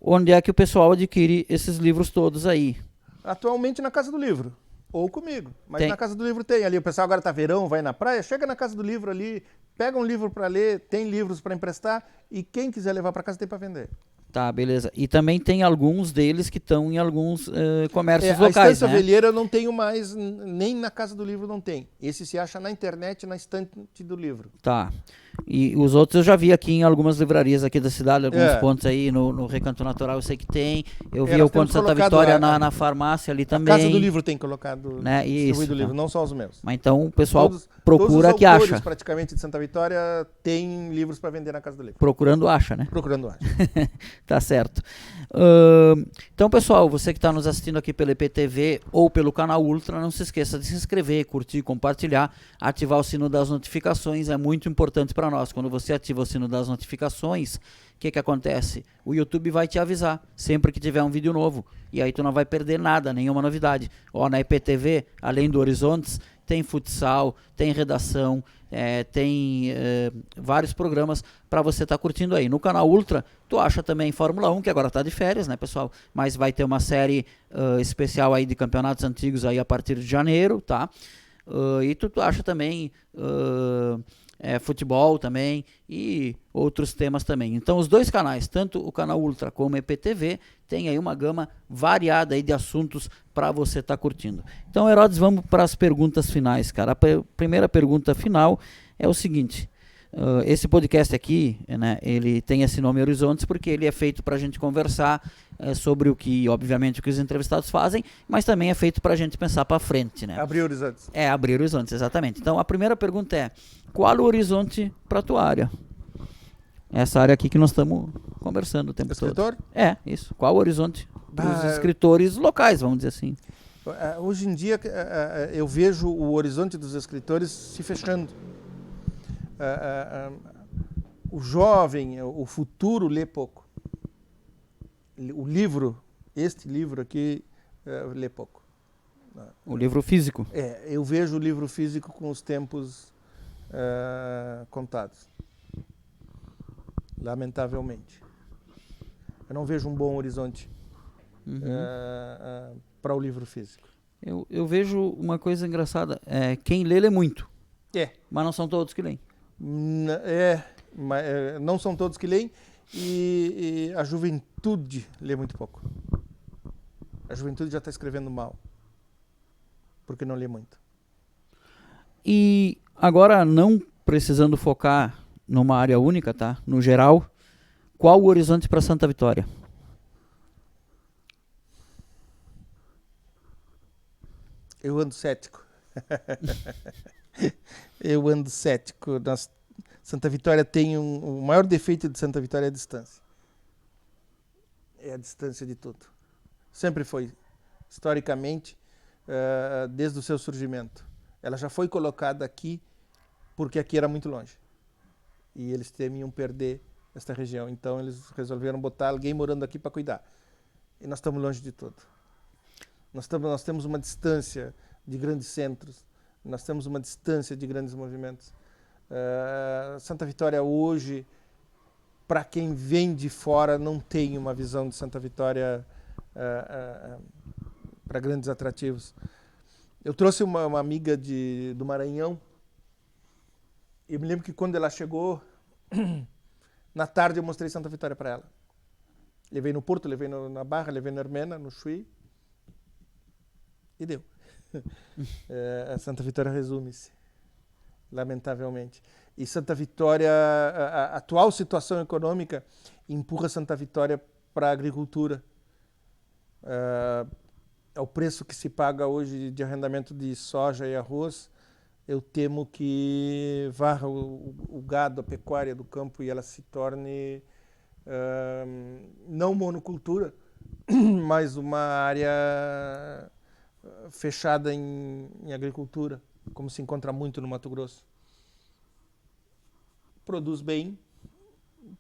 onde é que o pessoal adquire esses livros todos aí? Atualmente na Casa do Livro, ou comigo. Mas Tem. na Casa do Livro tem ali. O pessoal agora tá verão, vai na praia, chega na Casa do Livro ali, pega um livro para ler, tem livros para emprestar e quem quiser levar para casa tem para vender. Tá, beleza. E também tem alguns deles que estão em alguns comércios A locais, Estância né? Ovelheira eu não tenho mais, nem na Casa do Livro não tem. Esse se acha na internet, na estante do livro. Tá. E os outros eu já vi aqui em algumas livrarias aqui da cidade, alguns pontos aí no Recanto Natural eu sei que tem. Eu vi o Conto Santa Vitória na farmácia ali também. A Casa do Livro tem colocado, né? distribuído o livro, Tá. não só os meus. Mas então o pessoal procura todos os que autores, acha. praticamente de Santa Vitória tem livros para vender na Casa do Livro. Procurando acha, né? Procurando acha. Tá certo. Então, pessoal, você que está nos assistindo aqui pelo IPTV ou pelo canal Ultra, não se esqueça de se inscrever, curtir, compartilhar, ativar o sino das notificações, é muito importante para nós. Quando você ativa o sino das notificações, o que acontece? O YouTube vai te avisar sempre que tiver um vídeo novo, e aí tu não vai perder nada, nenhuma novidade. Na IPTV, além do Horizontes, tem futsal, tem redação, tem vários programas para você estar curtindo aí. No canal Ultra, tu acha também Fórmula 1, que agora está de férias, né, pessoal? Mas vai ter uma série especial aí de campeonatos antigos aí a partir de janeiro, tá? E tu acha também futebol também e outros temas também. Então os 2 canais, tanto o canal Ultra como o EPTV, tem aí uma gama variada aí de assuntos para você estar curtindo. Então, Herodes, vamos para as perguntas finais, cara. A primeira pergunta final é o seguinte: esse podcast aqui, né, ele tem esse nome Horizontes porque ele é feito para a gente conversar sobre o que, obviamente, o que os entrevistados fazem, mas também é feito para a gente pensar para frente, né? Abrir horizontes. Abrir horizontes, exatamente. Então, a primeira pergunta é: qual o horizonte para a tua área? Essa área aqui que nós estamos conversando o tempo Escritor? todo. Isso. Qual o horizonte dos escritores locais, vamos dizer assim? Hoje em dia, eu vejo o horizonte dos escritores se fechando. O jovem, o futuro lê pouco. Este livro aqui, lê pouco. O livro físico? Eu vejo o livro físico com os tempos contados. Lamentavelmente. Eu não vejo um bom horizonte para o livro físico. Eu vejo uma coisa engraçada. Quem lê muito. Mas não são todos que leem. Não são todos que leem e a juventude lê muito pouco. A juventude já está escrevendo mal, porque não lê muito. E agora, não precisando focar numa área única, tá? No geral, qual o horizonte para Santa Vitória? Eu ando cético. Eu ando cético. Santa Vitória tem o maior defeito de Santa Vitória é a distância. É a distância de tudo. Sempre foi, historicamente, desde o seu surgimento. Ela já foi colocada aqui porque aqui era muito longe. E eles temiam perder esta região. Então eles resolveram botar alguém morando aqui para cuidar. E nós estamos longe de tudo. Nós temos uma distância de grandes centros. Nós temos uma distância de grandes movimentos. Santa Vitória hoje, para quem vem de fora, não tem uma visão de Santa Vitória para grandes atrativos. Eu trouxe uma amiga do Maranhão. Eu me lembro que quando ela chegou, na tarde eu mostrei Santa Vitória para ela. Levei no Porto, levei na Barra, levei na Armena, no Chuí. E deu. A Santa Vitória resume-se, lamentavelmente. E Santa Vitória, a atual situação econômica empurra Santa Vitória para a agricultura. É o preço que se paga hoje de arrendamento de soja e arroz. Eu temo que varra o gado, a pecuária do campo e ela se torne não monocultura, mas uma área fechada em agricultura, como se encontra muito no Mato Grosso. Produz bem,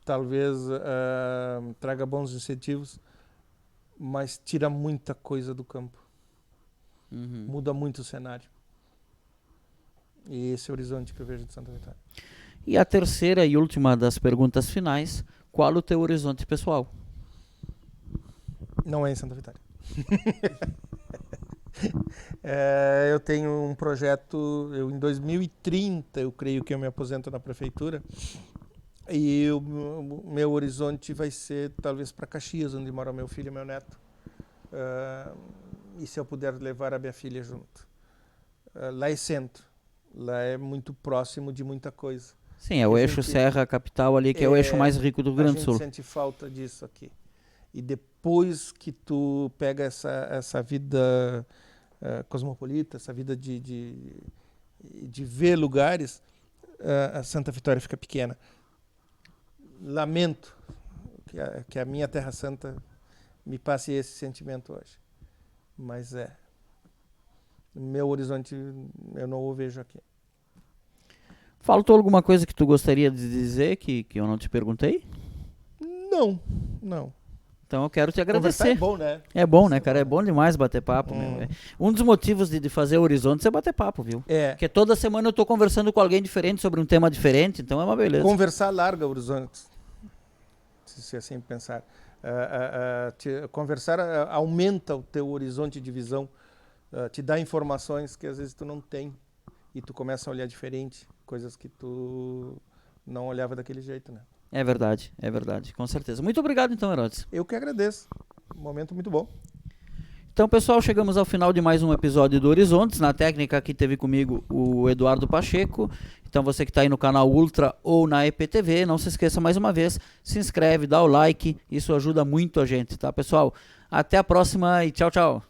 talvez traga bons incentivos, mas tira muita coisa do campo. Muda muito o cenário. E esse é o horizonte que eu vejo de Santa Vitória. E a terceira e última das perguntas finais, qual o teu horizonte pessoal? Não é em Santa Vitória. Eu tenho um projeto, em 2030 eu creio que eu me aposento na prefeitura, e o meu horizonte vai ser talvez para Caxias, onde mora meu filho e meu neto, e se eu puder levar a minha filha junto. Lá é centro, lá é muito próximo de muita coisa. Sim, é o eixo Serra Capital ali, que é o eixo mais rico do Rio Grande do Sul. A gente sente falta disso aqui. E depois que tu pega essa vida cosmopolita, essa vida de ver lugares, a Santa Vitória fica pequena. Lamento que a minha Terra Santa me passe esse sentimento hoje. Mas meu horizonte eu não o vejo aqui. Faltou alguma coisa que tu gostaria de dizer que eu não te perguntei? Não. Então eu quero te agradecer. Conversar é bom, né? É bom, né, cara? É bom demais bater papo. Meu. Um dos motivos de fazer Horizontes é bater papo, viu? Porque toda semana eu tô conversando com alguém diferente sobre um tema diferente, então é uma beleza. Conversar larga horizontes, se assim pensar. Conversar aumenta o teu horizonte de visão, te dá informações que às vezes tu não tem e tu começa a olhar diferente, coisas que tu não olhava daquele jeito, né? É verdade, com certeza. Muito obrigado então, Herodes. Eu que agradeço, um momento muito bom. Então, pessoal, chegamos ao final de mais um episódio do Horizontes. Na técnica aqui teve comigo o Eduardo Pacheco. Então, você que está aí no canal Ultra ou na EPTV, não se esqueça mais uma vez, se inscreve, dá o like, isso ajuda muito a gente, tá, pessoal? Até a próxima e tchau, tchau.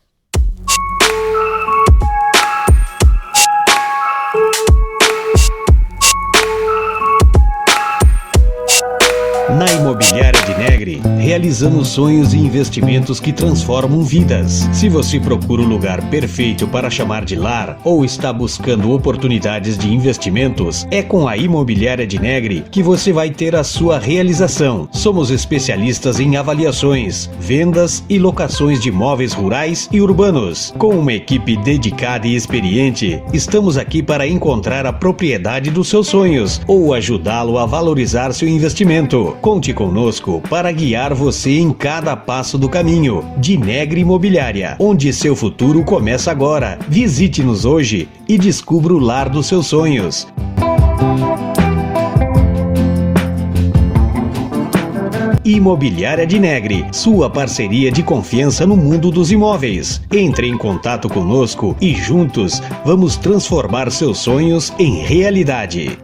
Na Imobiliária de Negri, realizamos sonhos e investimentos que transformam vidas. Se você procura o lugar perfeito para chamar de lar ou está buscando oportunidades de investimentos, é com a Imobiliária de Negri que você vai ter a sua realização. Somos especialistas em avaliações, vendas e locações de imóveis rurais e urbanos. Com uma equipe dedicada e experiente, estamos aqui para encontrar a propriedade dos seus sonhos ou ajudá-lo a valorizar seu investimento. Conte conosco para guiar você em cada passo do caminho. De Negri Imobiliária, onde seu futuro começa agora. Visite-nos hoje e descubra o lar dos seus sonhos. Imobiliária de Negri, sua parceria de confiança no mundo dos imóveis. Entre em contato conosco e juntos vamos transformar seus sonhos em realidade.